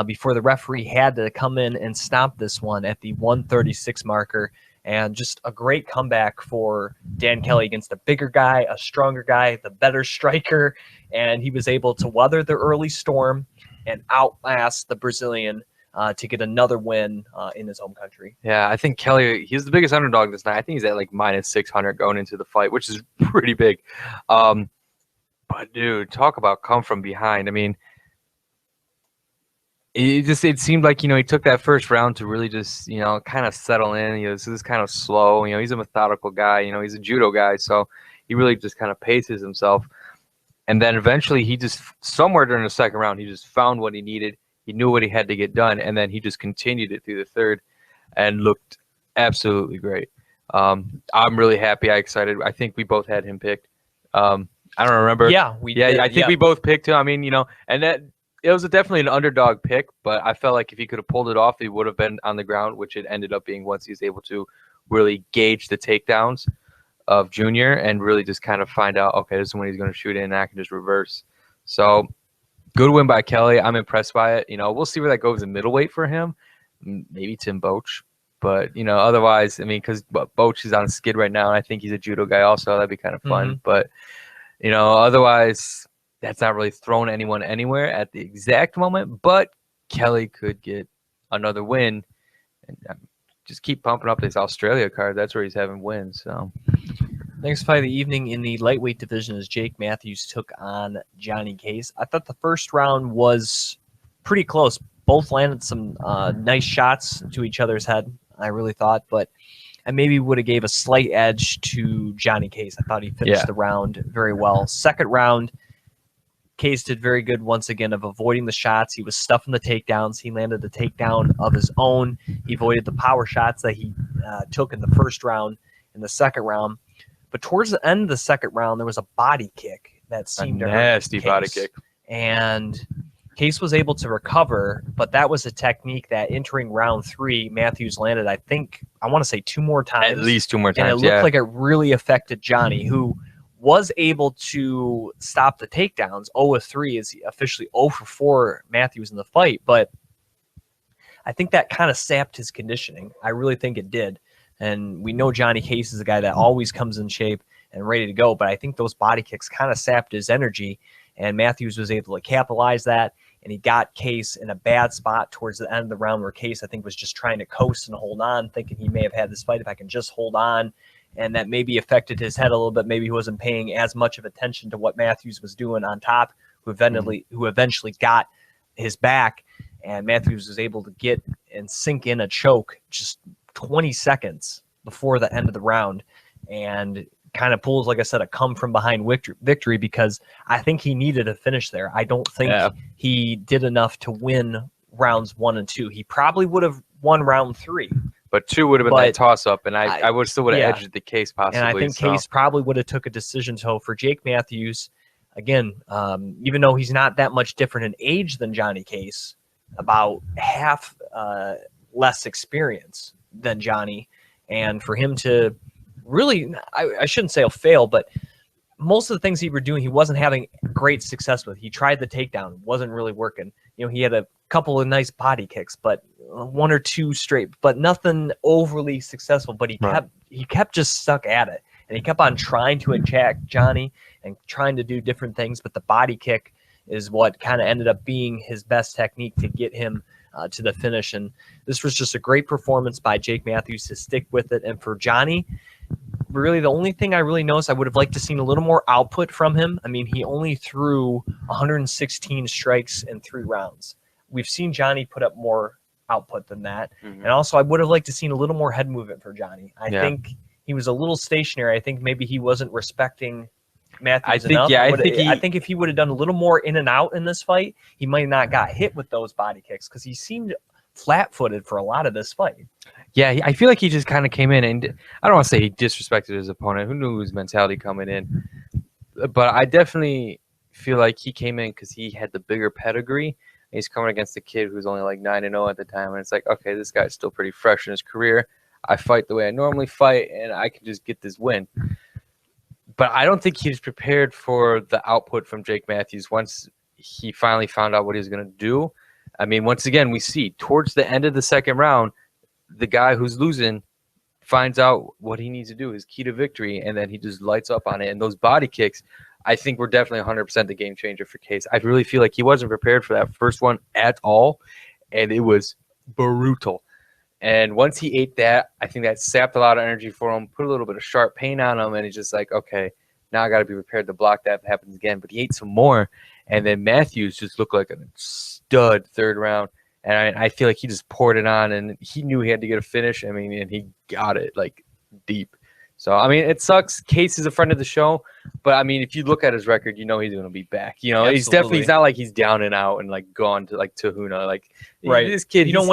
before the referee had to come in and stop this one at the 136 marker. And just a great comeback for Dan Kelly against a bigger guy, a stronger guy, the better striker. And he was able to weather the early storm and outlast the Brazilian to get another win in his home country. Yeah, I think Kelly, he's the biggest underdog this night. I think he's at like -600 going into the fight, which is pretty big. But dude, talk about come from behind. I mean, it seemed like, you know, he took that first round to really just, you know, kind of settle in. You know, this is kind of slow. You know, he's a methodical guy. You know, he's a judo guy, so he really just kind of paces himself. And then eventually he just, somewhere during the second round, he just found what he needed. He knew what he had to get done, and then he just continued it through the third and looked absolutely great. I'm really happy. I'm excited. I think we both had him picked. I don't remember. Yeah, we did. I think we both picked him. I mean, you know, and that it was definitely an underdog pick, but I felt like if he could have pulled it off, he would have been on the ground, which it ended up being once he was able to really gauge the takedowns of Junior and really just kind of find out, okay, this is when he's going to shoot in, and I can just reverse. So good win by Kelly. I'm impressed by it. You know, we'll see where that goes in middleweight for him. Maybe Tim Boach. But, you know, otherwise, I mean, because Boach is on skid right now, and I think he's a judo guy also. That'd be kind of fun. But, you know, otherwise, that's not really thrown anyone anywhere at the exact moment. But Kelly could get another win. And just keep pumping up this Australia card. That's where he's having wins. So next fight of the evening in the lightweight division is Jake Matthews took on Johnny Case. I thought the first round was pretty close. Both landed some nice shots to each other's head, I really thought, but I maybe would have gave a slight edge to Johnny Case. I thought he finished the round very well. Second round, Case did very good once again of avoiding the shots. He was stuffing the takedowns. He landed the takedown of his own. He avoided the power shots that he took in the first round. In the second round, but towards the end of the second round, there was a body kick that seemed a nasty body kick, and Case was able to recover. But that was a technique that entering round 3, Matthews landed. I think I want to say 2 more times, at least 2 more times, and it looked like it really affected Johnny, who was able to stop the takedowns. 0-3 is officially 0-4 Matthews in the fight, but I think that kind of sapped his conditioning. I really think it did. And we know Johnny Case is a guy that always comes in shape and ready to go, but I think those body kicks kind of sapped his energy, and Matthews was able to capitalize that, and he got Case in a bad spot towards the end of the round where Case, I think, was just trying to coast and hold on, thinking he may have had this fight if I can just hold on, and that maybe affected his head a little bit. Maybe he wasn't paying as much of attention to what Matthews was doing on top, who eventually got his back, and Matthews was able to get and sink in a choke just 20 seconds before the end of the round, and kind of pulls, like I said, a come from behind victory, because I think he needed a finish there. I don't think he did enough to win rounds 1 and 2. He probably would have won round 3. But 2 would have been that toss-up, and I would still would have edged the Case possibly. And I think Case probably would have took a decision. So for Jake Matthews, again, even though he's not that much different in age than Johnny Case, about half less experience than Johnny. And for him to really, I shouldn't say fail, but most of the things he were doing, he wasn't having great success with. He tried the takedown, wasn't really working. You know, he had a couple of nice body kicks, but one or two straight, but nothing overly successful. But he kept just stuck at it, and he kept on trying to attack Johnny and trying to do different things. But the body kick is what kind of ended up being his best technique to get him to the finish. And this was just a great performance by Jake Matthews to stick with it. And for Johnny, really the only thing I really noticed, I would have liked to seen a little more output from him. I mean, he only threw 116 strikes in 3 rounds. We've seen Johnny put up more output than that. And also I would have liked to seen a little more head movement for Johnny. I think he was a little stationary. I think maybe he wasn't respecting Matthews enough. I think if he would have done a little more in and out in this fight, he might not got hit with those body kicks, because he seemed flat-footed for a lot of this fight. Yeah, I feel like he just kind of came in, and I don't want to say he disrespected his opponent. Who knew his mentality coming in? But I definitely feel like he came in because he had the bigger pedigree. He's coming against a kid who's only like 9-0 at the time, and it's like, okay, this guy's still pretty fresh in his career. I fight the way I normally fight, and I can just get this win. But I don't think he's prepared for the output from Jake Matthews once he finally found out what he was going to do. I mean, once again, we see towards the end of the second round, the guy who's losing finds out what he needs to do, his key to victory, and then he just lights up on it. And those body kicks, I think, were definitely 100% the game changer for Case. I really feel like he wasn't prepared for that first one at all, and it was brutal. And once he ate that, I think that sapped a lot of energy for him, put a little bit of sharp pain on him, and he's just like, okay, now I got to be prepared to block that if it happens again. But he ate some more, and then Matthews just looked like a stud third round. And I feel like he just poured it on, and he knew he had to get a finish. I mean, and he got it, like, deep. So, I mean, it sucks. Case is a friend of the show. But, I mean, if you look at his record, you know he's going to be back. You know, Absolutely. He's not like he's down and out and, like, gone to, like, Tahuna. Like, right. This kid, you don't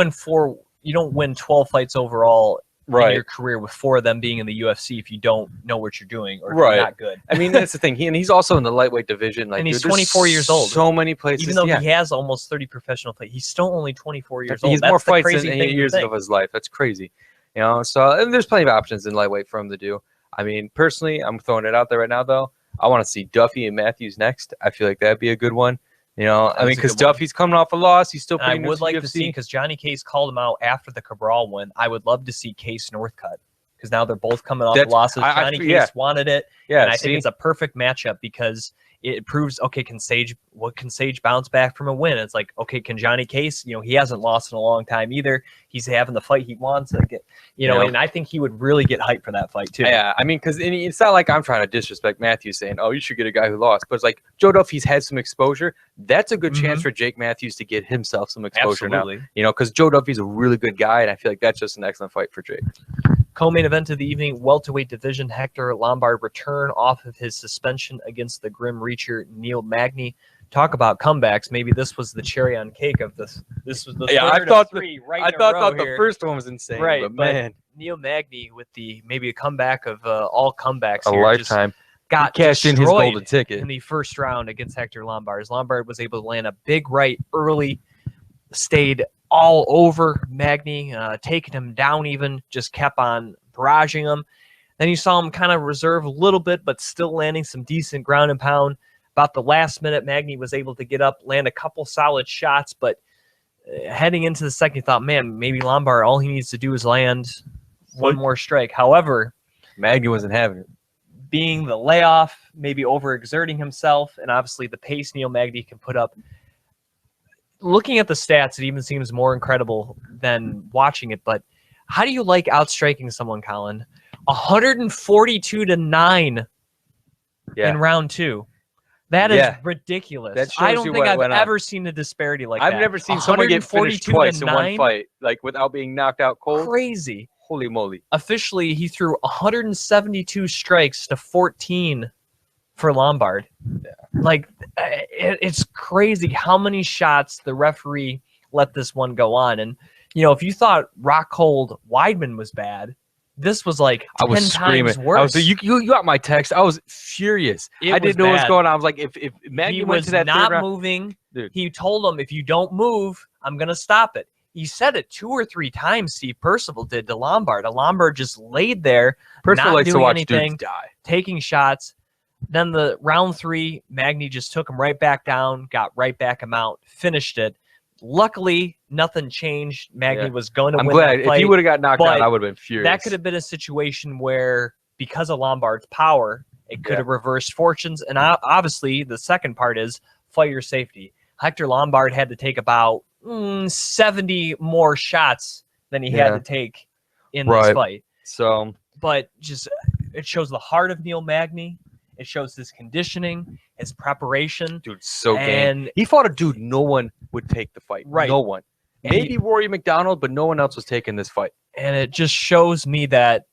win 12 fights overall right. in your career, with 4 of them being in the UFC, if you don't know what you're doing or if you're not good. I mean, that's the thing. He's also in the lightweight division. Like, and he's 24 years old. So many places. Even though he has almost 30 professional fights, he's still only 24 years old. He's more fights than 8 years of his life. That's crazy. You know, so and there's plenty of options in lightweight for him to do. I mean, personally, I'm throwing it out there right now, though. I want to see Duffy and Matthews next. I feel like that'd be a good one. You know, I mean, because Duffy's coming off a loss. He's still pretty new to I would like UFC. to see, because Johnny Case called him out after the Cabral win. I would love to see Case Northcutt, because now they're both coming off losses. Johnny Case wanted it, and I think it's a perfect matchup because it proves, okay, can Sage bounce back from a win? It's like, okay, can Johnny Case, you know, he hasn't lost in a long time either. He's having the fight he wants to get, you know, and I think he would really get hyped for that fight too. Yeah, I mean, because it's not like I'm trying to disrespect Matthews saying, oh, you should get a guy who lost. But it's like Joe Duffy's had some exposure. That's a good chance for Jake Matthews to get himself some exposure now. You know, because Joe Duffy's a really good guy, and I feel like that's just an excellent fight for Jake. Co-main event of the evening, welterweight division, Hector Lombard return off of his suspension against the grim reacher Neil Magny. Talk about comebacks. Maybe this was the cherry on cake of this. This was the third of 3 right in a row thought here. The first one was insane. Right, but man, Neil Magny with maybe a comeback of all comebacks. A here, lifetime. Got cashed in his golden ticket in the first round against Hector Lombard. Lombard was able to land a big right early, stayed all over Magny, taking him down even, just kept on barraging him. Then you saw him kind of reserve a little bit, but still landing some decent ground and pound. About the last minute, Magny was able to get up, land a couple solid shots, but heading into the second, you thought, man, maybe Lombard, all he needs to do is land one more strike. However, Magny wasn't having it. Being the layoff, maybe overexerting himself, and obviously the pace Neil Magny can put up. Looking at the stats, it even seems more incredible than watching it, but how do you like outstriking someone, Colin? 142-9 in round 2. That is ridiculous. I don't think I've ever seen a disparity like that. I've never seen someone get finished twice in one fight, like without being knocked out cold. Crazy. Holy moly. Officially, he threw 172 strikes to 14 for Lombard. Yeah. Like, it's crazy how many shots the referee let this one go on. And, you know, if you thought Rockhold Weidman was bad, this was like 10 times worse. I was, you got my text. I was furious. I didn't know what was going on. I was like, if Magny went to that not third round, moving, dude. He told him, if you don't move, I'm going to stop it. You said it 2 or 3 times. Steve Percival did to Lombard. Lombard just laid there, Percival not likes to doing watch anything, dudes die. taking shots. Then the round 3, Magny just took him right back down, got right back him out, finished it. Luckily, nothing changed. Magny was going to win glad. that fight. If he would have got knocked out, but I would have been furious. that could have been a situation where, because of Lombard's power, it could have reversed fortunes. And obviously, the second part is fight your safety. Hector Lombard had to take about 70 more shots than he had to take in this fight. So, but just it shows the heart of Neil Magny. It shows his conditioning, his preparation. Dude, so game. He fought a dude no one would take the fight. Right. No one. Maybe Rory McDonald, but no one else was taking this fight. And it just shows me that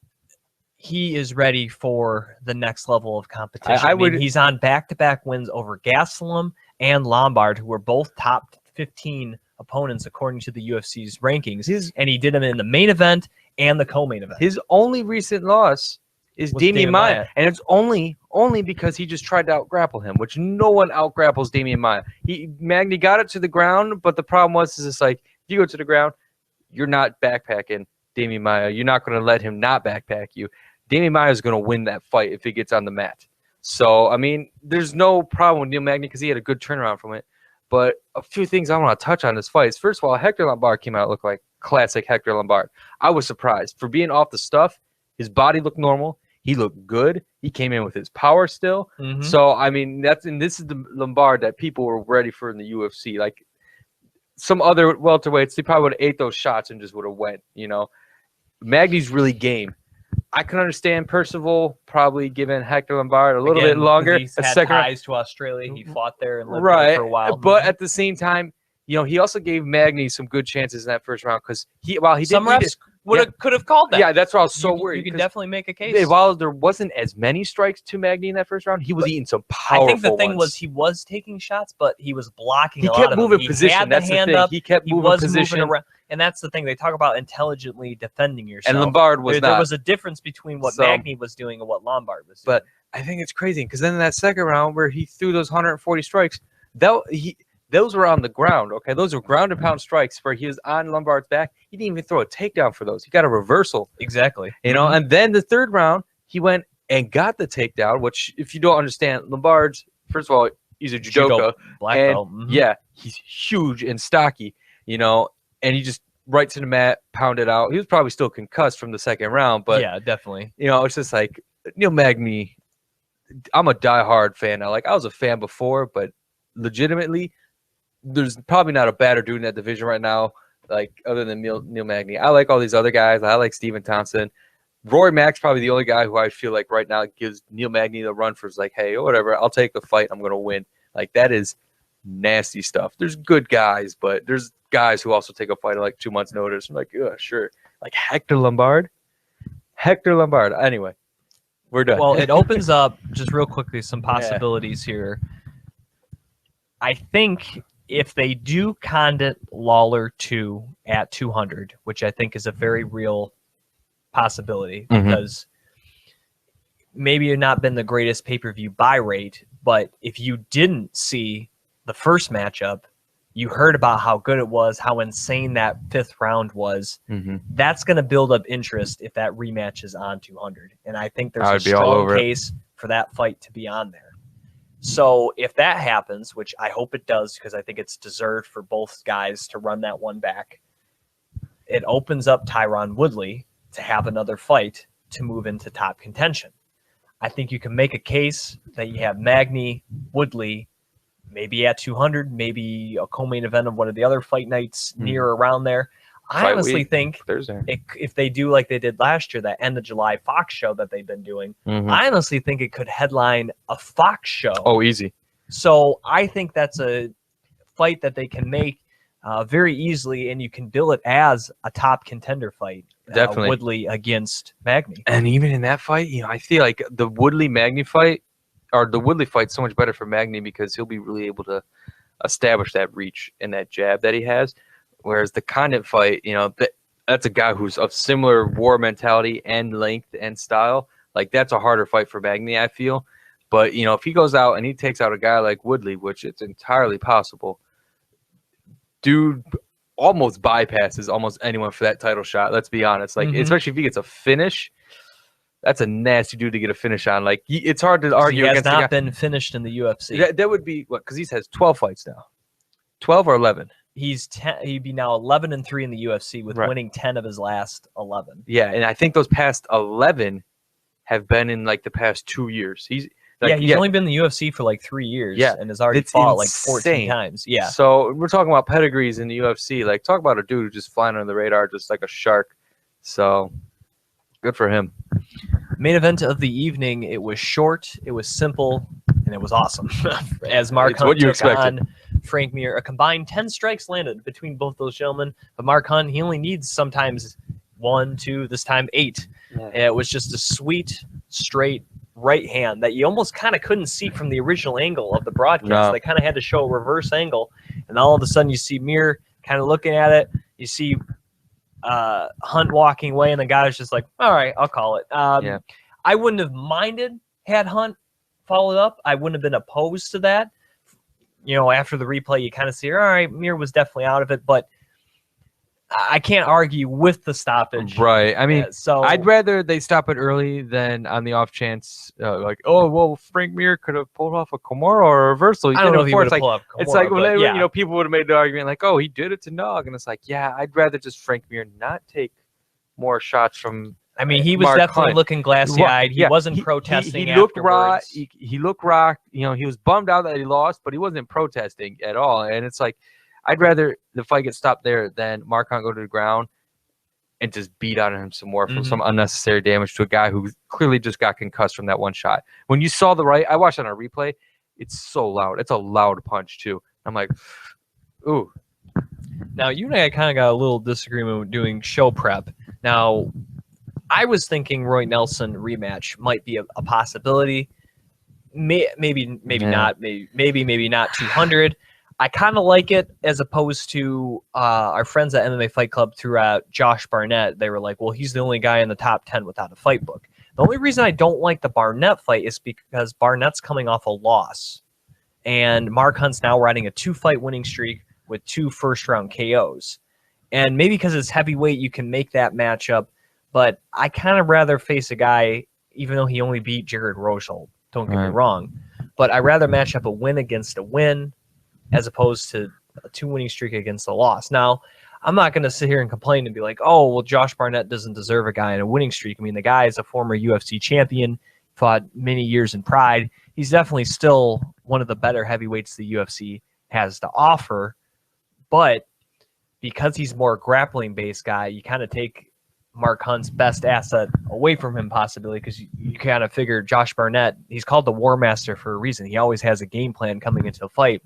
he is ready for the next level of competition. I mean, he's on back-to-back wins over Gastelum and Lombard, who were both top 15 opponents according to the UFC's rankings. And he did them in the main event and the co-main event. His only recent loss is Damian Maia. And it's only because he just tried to out-grapple him, which no one out-grapples Damian Maia. Magny got it to the ground, but the problem was, is it's like, if you go to the ground, you're not backpacking Damian Maia. You're not going to let him not backpack you. Damian Maia is going to win that fight if he gets on the mat. So, I mean, there's no problem with Neil Magny because he had a good turnaround from it. But a few things I want to touch on this fight is, first of all, Hector Lombard came out, looked like classic Hector Lombard. I was surprised. For being off the stuff, his body looked normal. He looked good. He came in with his power still. So, I mean, this is the Lombard that people were ready for in the UFC. Like, some other welterweights, they probably would have ate those shots and just would have went, you know. Magny's really game. I can understand Percival probably giving Hector Lombard a little bit longer. He's had ties to Australia. He fought there and lived there for a while. But at the same time, you know, he also gave Magny some good chances in that first round because some refs could have called that. Yeah, that's why I was so worried. You can definitely make a case. While there wasn't as many strikes to Magny in that first round, he was eating some powerful I think the thing ones. was he was taking shots, but he was blocking a lot kept of moving them. position. That's the thing. He kept moving position. Moving around. And that's the thing. They talk about intelligently defending yourself. And Lombard was There was a difference between what Magny was doing and what Lombard was doing. But I think it's crazy because then in that second round where he threw those 140 strikes, those were on the ground, okay? Those were ground and pound strikes where he was on Lombard's back. He didn't even throw a takedown for those. He got a reversal. Exactly. You know, and then the third round, he went and got the takedown, which, if you don't understand, Lombard's, first of all, he's a judoka. Black belt. Yeah, he's huge and stocky, you know, and he just right to the mat, pounded out. He was probably still concussed from the second round, but yeah, definitely. You know, it's just like Neil Magny, I'm a diehard fan now. Like, I was a fan before, but legitimately, there's probably not a batter dude in that division right now, like, other than Neil Magny. I like all these other guys. I like Stephen Thompson. Rory Mack's probably the only guy who I feel like right now gives Neil Magny the run for, is like, hey, whatever, I'll take the fight. I'm going to win. Like, that is nasty stuff. There's good guys, but there's guys who also take a fight at like 2 months' notice. I'm like, yeah, sure. Like Hector Lombard. Anyway, we're done. Well, it opens up, just real quickly, some possibilities here. I think if they do Condit Lawler 2 at 200, which I think is a very real possibility, because maybe you've not been the greatest pay-per-view buy rate, but if you didn't see the first matchup, you heard about how good it was, how insane that 5th round was. That's going to build up interest if that rematch is on 200. And I think there's a strong case for that fight to be on there. So if that happens, which I hope it does, because I think it's deserved for both guys to run that one back, it opens up Tyron Woodley to have another fight to move into top contention. I think you can make a case that you have Magny, Woodley, maybe at 200, maybe a co-main event of one of the other fight nights near or around there. I honestly think if they do like they did last year, that end of July Fox show that they've been doing, I honestly think it could headline a Fox show. Oh, easy. So I think that's a fight that they can make very easily, and you can bill it as a top contender fight. Definitely. Woodley against Magny. And even in that fight, you know, I feel like the Woodley-Magny fight, or the Woodley fight's so much better for Magny because he'll be really able to establish that reach and that jab that he has. Whereas the Condit fight, you know, that's a guy who's of similar war mentality and length and style. Like, that's a harder fight for Magny, I feel. But, you know, if he goes out and he takes out a guy like Woodley, which it's entirely possible, dude almost bypasses almost anyone for that title shot. Let's be honest. Like, especially if he gets a finish, that's a nasty dude to get a finish on. Like, it's hard to argue he has against the not guy. been finished in the UFC. That would be what? Because he has 12 fights now. 12 or 11. He'd be now 11-3 in the UFC with winning 10 of his last 11. Yeah, and I think those past 11 have been in like the past 2 years. He's only been in the UFC for like 3 years. Yeah, and has already fought like 14 times. Yeah. So we're talking about pedigrees in the UFC. Like, talk about a dude who's just flying under the radar, just like a shark. So good for him. Main event of the evening. It was short, it was simple, and it was awesome. As Mark Hunt took on Frank Mir, a combined 10 strikes landed between both those gentlemen. But Mark Hunt, he only needs sometimes 1, 2, this time 8. Yeah. It was just a sweet, straight right hand that you almost kind of couldn't see from the original angle of the broadcast. No. They kind of had to show a reverse angle, and all of a sudden you see Mir kind of looking at it. You see Hunt walking away, and the guy was just like, all right, I'll call it. I wouldn't have minded had Hunt followed up. I wouldn't have been opposed to that. You know, after the replay, you kind of see, all right, Mir was definitely out of it, but I can't argue with the stoppage. Right. I mean, so I'd rather they stop it early than on the off chance, like, oh, well, Frank Mir could have pulled off a Kimura or a reversal. I don't know if he would have pulled off Kimura. It's like, well, you know, people would have made the argument like, oh, he did it to Nog. And it's like, yeah, I'd rather just Frank Mir not take more shots from. I mean, he was Mark definitely Hunt. Looking glassy-eyed. He wasn't protesting he looked raw. afterwards. He looked raw. You know, he was bummed out that he lost, but he wasn't protesting at all. And it's like, I'd rather the fight get stopped there than Mark Hunt go to the ground and just beat on him some more from some unnecessary damage to a guy who clearly just got concussed from that one shot. When you saw the right, I watched it on a replay. It's so loud. It's a loud punch too. I'm like, ooh. Now, you and I kind of got a little disagreement with doing show prep. Now, I was thinking Roy Nelson rematch might be a possibility. Maybe not. Maybe not 200. I kind of like it as opposed to our friends at MMA Fight Club throughout Josh Barnett. They were like, well, he's the only guy in the top 10 without a fight book. The only reason I don't like the Barnett fight is because Barnett's coming off a loss. And Mark Hunt's now riding a 2-fight winning streak with 2 first-round KOs. And maybe because it's heavyweight, you can make that matchup. But I kind of rather face a guy, even though he only beat Jared Roshold. Don't get me wrong. But I'd rather match up a win against a win as opposed to a 2-winning streak against a loss. Now, I'm not going to sit here and complain and be like, oh, well, Josh Barnett doesn't deserve a guy in a winning streak. I mean, the guy is a former UFC champion, fought many years in Pride. He's definitely still one of the better heavyweights the UFC has to offer. But because he's more a grappling-based guy, you kind of take Mark Hunt's best asset away from him possibly because you kind of figure Josh Barnett, he's called the War Master for a reason. He always has a game plan coming into a fight.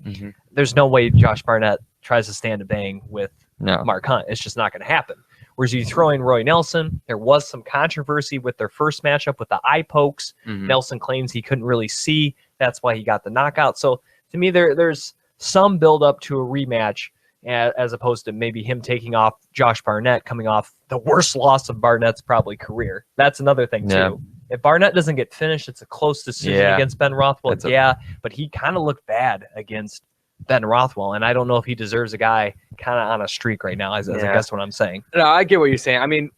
There's no way Josh Barnett tries to stand a bang with Mark Hunt. It's just not going to happen. Whereas you throw in Roy Nelson, there was some controversy with their first matchup with the eye pokes. Nelson claims he couldn't really see. That's why he got the knockout. So to me, there's some build up to a rematch as opposed to maybe him taking off Josh Barnett, coming off the worst loss of Barnett's probably career. That's another thing, too. If Barnett doesn't get finished, it's a close decision against Ben Rothwell. But he kind of looked bad against Ben Rothwell, and I don't know if he deserves a guy kind of on a streak right now, as I guess what I'm saying. No, I get what you're saying. I mean,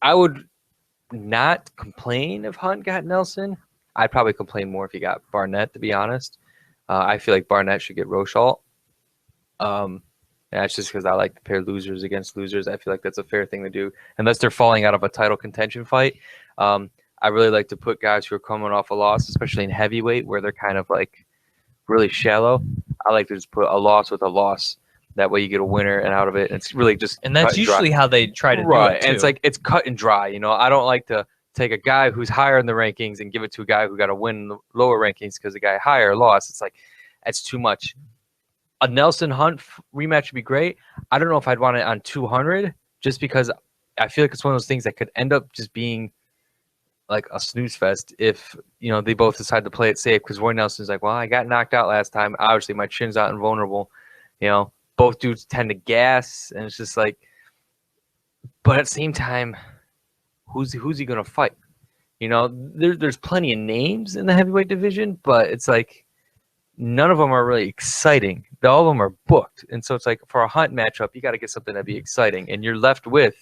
I would not complain if Hunt got Nelson. I'd probably complain more if he got Barnett, to be honest. I feel like Barnett should get Roshold. That's just because I like to pair losers against losers. I feel like that's a fair thing to do, unless they're falling out of a title contention fight. I really like to put guys who are coming off a loss, especially in heavyweight, where they're kind of like really shallow. I like to just put a loss with a loss. That way you get a winner and out of it. And it's really just that's usually how they try to do it, too. And it's like it's cut and dry. You know, I don't like to take a guy who's higher in the rankings and give it to a guy who got to win in the lower rankings because the guy higher lost. It's like that's too much. A Nelson Hunt rematch would be great. I don't know if I'd want it on 200 just because I feel like it's one of those things that could end up just being like a snooze fest if, you know, they both decide to play it safe because Roy Nelson's like, well, I got knocked out last time. Obviously, my chin's out and vulnerable. You know, both dudes tend to gas, and it's just like, but at the same time, who's he going to fight? You know, there's plenty of names in the heavyweight division, but it's like none of them are really exciting. All of them are booked, and so it's like for a Hunt matchup, you got to get something that'd be exciting, and you're left with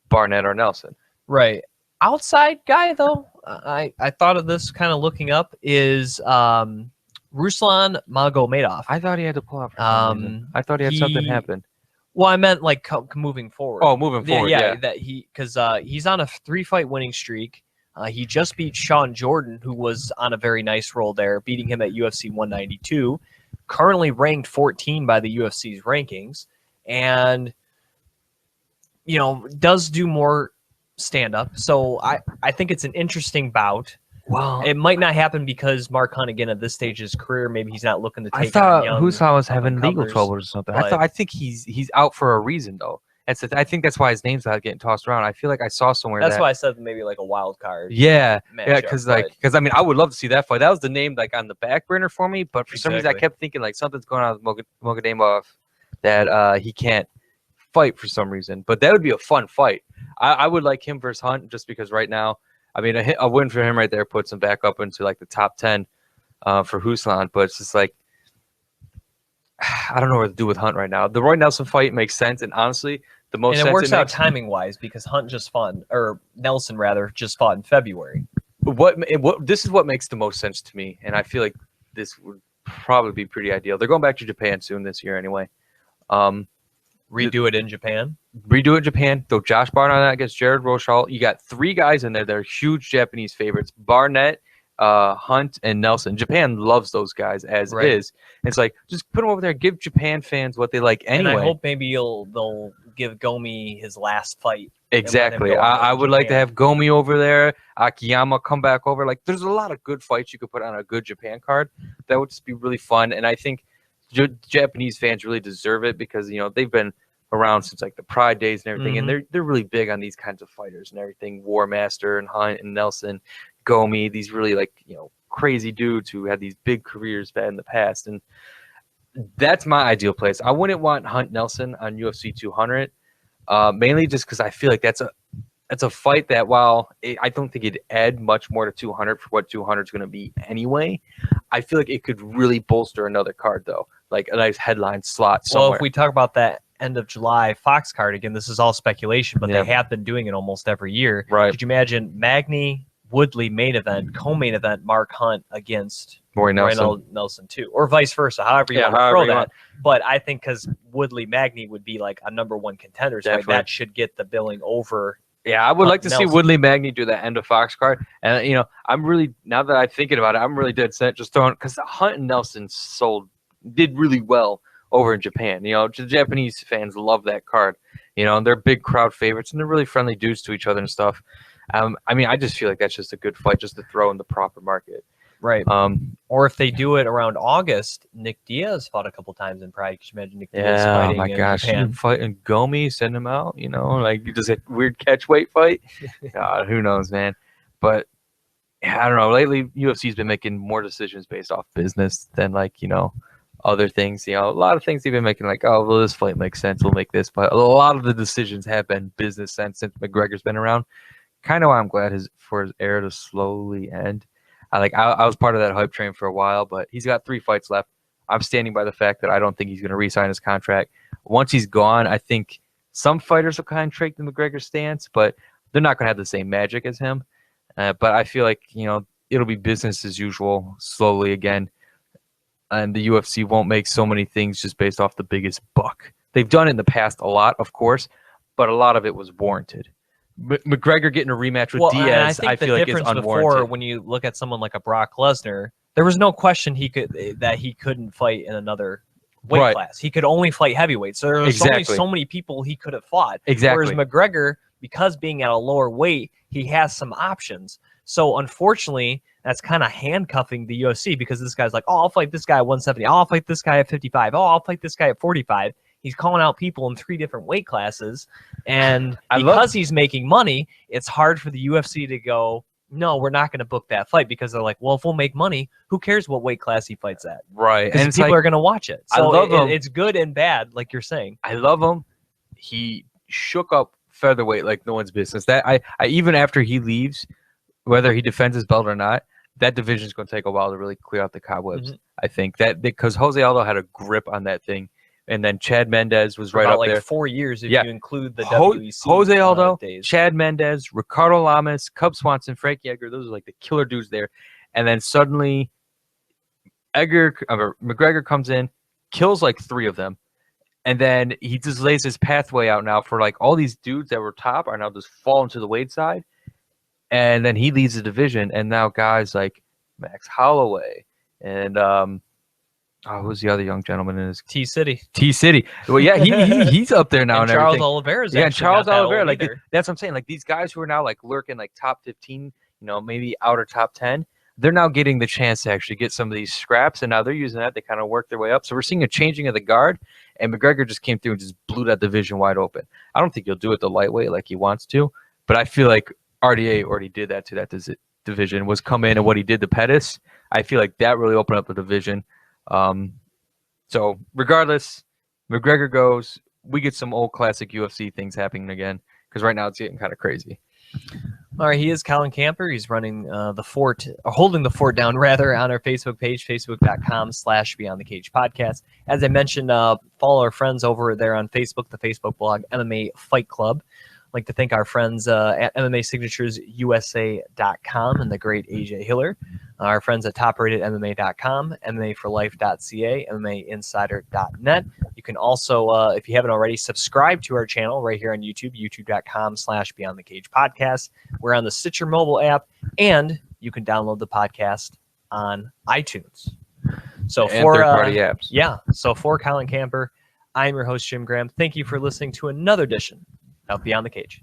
Barnett or Nelson. Right. Outside guy though, I thought of this kind of looking up is Ruslan Magomedov. I thought he had to pull out for some reason. I thought he had something happen. Well, I meant like moving forward. Oh, moving forward. Yeah. That because he's on a 3-fight winning streak. He just beat Sean Jordan, who was on a very nice roll there, beating him at UFC 192. Currently ranked 14 by the UFC's rankings, and does do more stand up. So I think it's an interesting bout. Well, it might not happen because Mark Hunt, again, at this stage of his career, maybe he's not looking to take. I thought Husam was having legal trouble or something. I think he's out for a reason though. I think that's why his name's not getting tossed around. I feel like I saw somewhere. That's why I said maybe like a wild card. Yeah, because I mean I would love to see that fight. That was the name like on the back burner for me, but for some reason I kept thinking like something's going on with Magomedov that he can't fight for some reason. But that would be a fun fight. I would like him versus Hunt just because right now. I mean, a win for him right there puts him back up into like the top 10 for Ruslan. But it's just like, I don't know what to do with Hunt right now. The Roy Nelson fight makes sense. And honestly, the most sense it works out timing wise because Hunt just fought, or Nelson rather, just fought in February. This is what makes the most sense to me. And I feel like this would probably be pretty ideal. They're going back to Japan soon this year anyway. Redo it in Japan. Redo it in Japan. Throw Josh Barnett against Jared Rochal. You got 3 guys in there that are huge Japanese favorites. Barnett, Hunt, and Nelson. Japan loves those guys as is. It's like, just put them over there. Give Japan fans what they like anyway. And I hope maybe they'll give Gomi his last fight. Exactly. I would like to have Gomi over there. Akiyama come back over. Like, there's a lot of good fights you could put on a good Japan card. That would just be really fun. And I think Japanese fans really deserve it because they've been around since like the Pride days and everything, and they're really big on these kinds of fighters and everything. War Master and Hunt and Nelson, Gomi, these really like crazy dudes who had these big careers in the past, and that's my ideal place. I wouldn't want Hunt Nelson on UFC 200, mainly just because I feel like that's a fight that I don't think it'd add much more to 200 for what 200 is going to be anyway. I feel like it could really bolster another card though, like a nice headline slot somewhere. Well, if we talk about that end of July Fox card, again, this is all speculation, but they have been doing it almost every year. Right. Could you imagine Magny, Woodley main event, co-main event, Mark Hunt against Roy Nelson too, or vice versa, however you want to throw that. But I think because Woodley Magny would be like a #1 contender, so that should get the billing over. Yeah, I would like to see Woodley Magny do that end of Fox card. And I'm really, now that I'm thinking about it, I'm really dead set just throwing, because Hunt and Nelson did really well over in Japan. The Japanese fans love that card. And they're big crowd favorites, and they're really friendly dudes to each other and stuff. I mean, I just feel like that's just a good fight just to throw in the proper market. Right. Or if they do it around August, Nick Diaz fought a couple times in Pride. Could you imagine Nick Diaz fighting in Japan? Fighting Gomi, send him out, like just a weird catch weight fight. God, who knows, man? But I don't know. Lately, UFC's been making more decisions based off business than other things. A lot of things they've been making like, oh, well, this fight makes sense. We'll make this. But a lot of the decisions have been business sense since McGregor's been around. Kind of why I'm glad for his era to slowly end. I was part of that hype train for a while, but he's got 3 fights left. I'm standing by the fact that I don't think he's going to re-sign his contract. Once he's gone, I think some fighters will kind of take the McGregor stance, but they're not going to have the same magic as him. But I feel like, it'll be business as usual slowly again. And the UFC won't make so many things just based off the biggest buck. They've done it in the past a lot, of course, but a lot of it was warranted. McGregor getting a rematch with Diaz, I feel like is unwarranted. Before, when you look at someone like a Brock Lesnar, there was no question he couldn't fight in another weight class. He could only fight heavyweight. So there was only so many people he could have fought. Exactly. Whereas McGregor, because being at a lower weight, he has some options. So unfortunately, that's kind of handcuffing the UFC because this guy's like, oh, I'll fight this guy at 170. Oh, I'll fight this guy at 55. Oh, I'll fight this guy at 45. He's calling out people in 3 different weight classes. And because he's making money, it's hard for the UFC to go, no, we're not going to book that fight because they're like, well, if we'll make money, who cares what weight class he fights at? Right. And people are going to watch it. So it's good and bad, like you're saying. I love him. He shook up featherweight like no one's business. That I even after he leaves, whether he defends his belt or not, that division is going to take a while to really clear out the cobwebs. Mhm. I think that because Jose Aldo had a grip on that thing, and then Chad Mendez was For right about up like there. 4 years if Yeah. you include the WEC Jose Aldo, days. Chad Mendez, Ricardo Lamas, Cub Swanson, Frankie Edgar. Those are like the killer dudes there. And then suddenly, McGregor comes in, kills like 3 of them, and then he just lays his pathway out now for like all these dudes that were top are now just falling to the weight side, and then he leads the division, and now guys like Max Holloway and who's the other young gentleman in his T-City. T-City? Well, yeah, he's up there now And and Charles everything. Oliveira's Yeah, actually Charles not that Oliveira. old Like either. that's what I'm saying. Like these guys who are now like lurking like top 15, maybe outer top 10. They're now getting the chance to actually get some of these scraps, and now they're using that. They kind of work their way up. So we're seeing a changing of the guard, and McGregor just came through and just blew that division wide open. I don't think he'll do it the lightweight like he wants to, but I feel like RDA already did that to that division, was come in and what he did to Pettis. I feel like that really opened up the division. So regardless, McGregor goes, we get some old classic UFC things happening again, because right now it's getting kind of crazy. All right, he is Colin Camper. He's running the fort, or holding the fort down, rather, on our Facebook page, facebook.com/Beyond the Cage podcast. As I mentioned, follow our friends over there on Facebook, the Facebook blog, MMA Fight Club. I'd like to thank our friends at MMASignaturesUSA.com and the great AJ Hiller, our friends at TopRatedMMA.com, MMAForLife.ca, MMAinsider.net. You can also, if you haven't already, subscribe to our channel right here on YouTube, youtube.com/Beyond the Cage podcast. We're on the Stitcher mobile app, and you can download the podcast on iTunes. So And for third-party apps. Yeah. So for Colin Camper, I'm your host, Jim Graham. Thank you for listening to another edition of Beyond the Cage.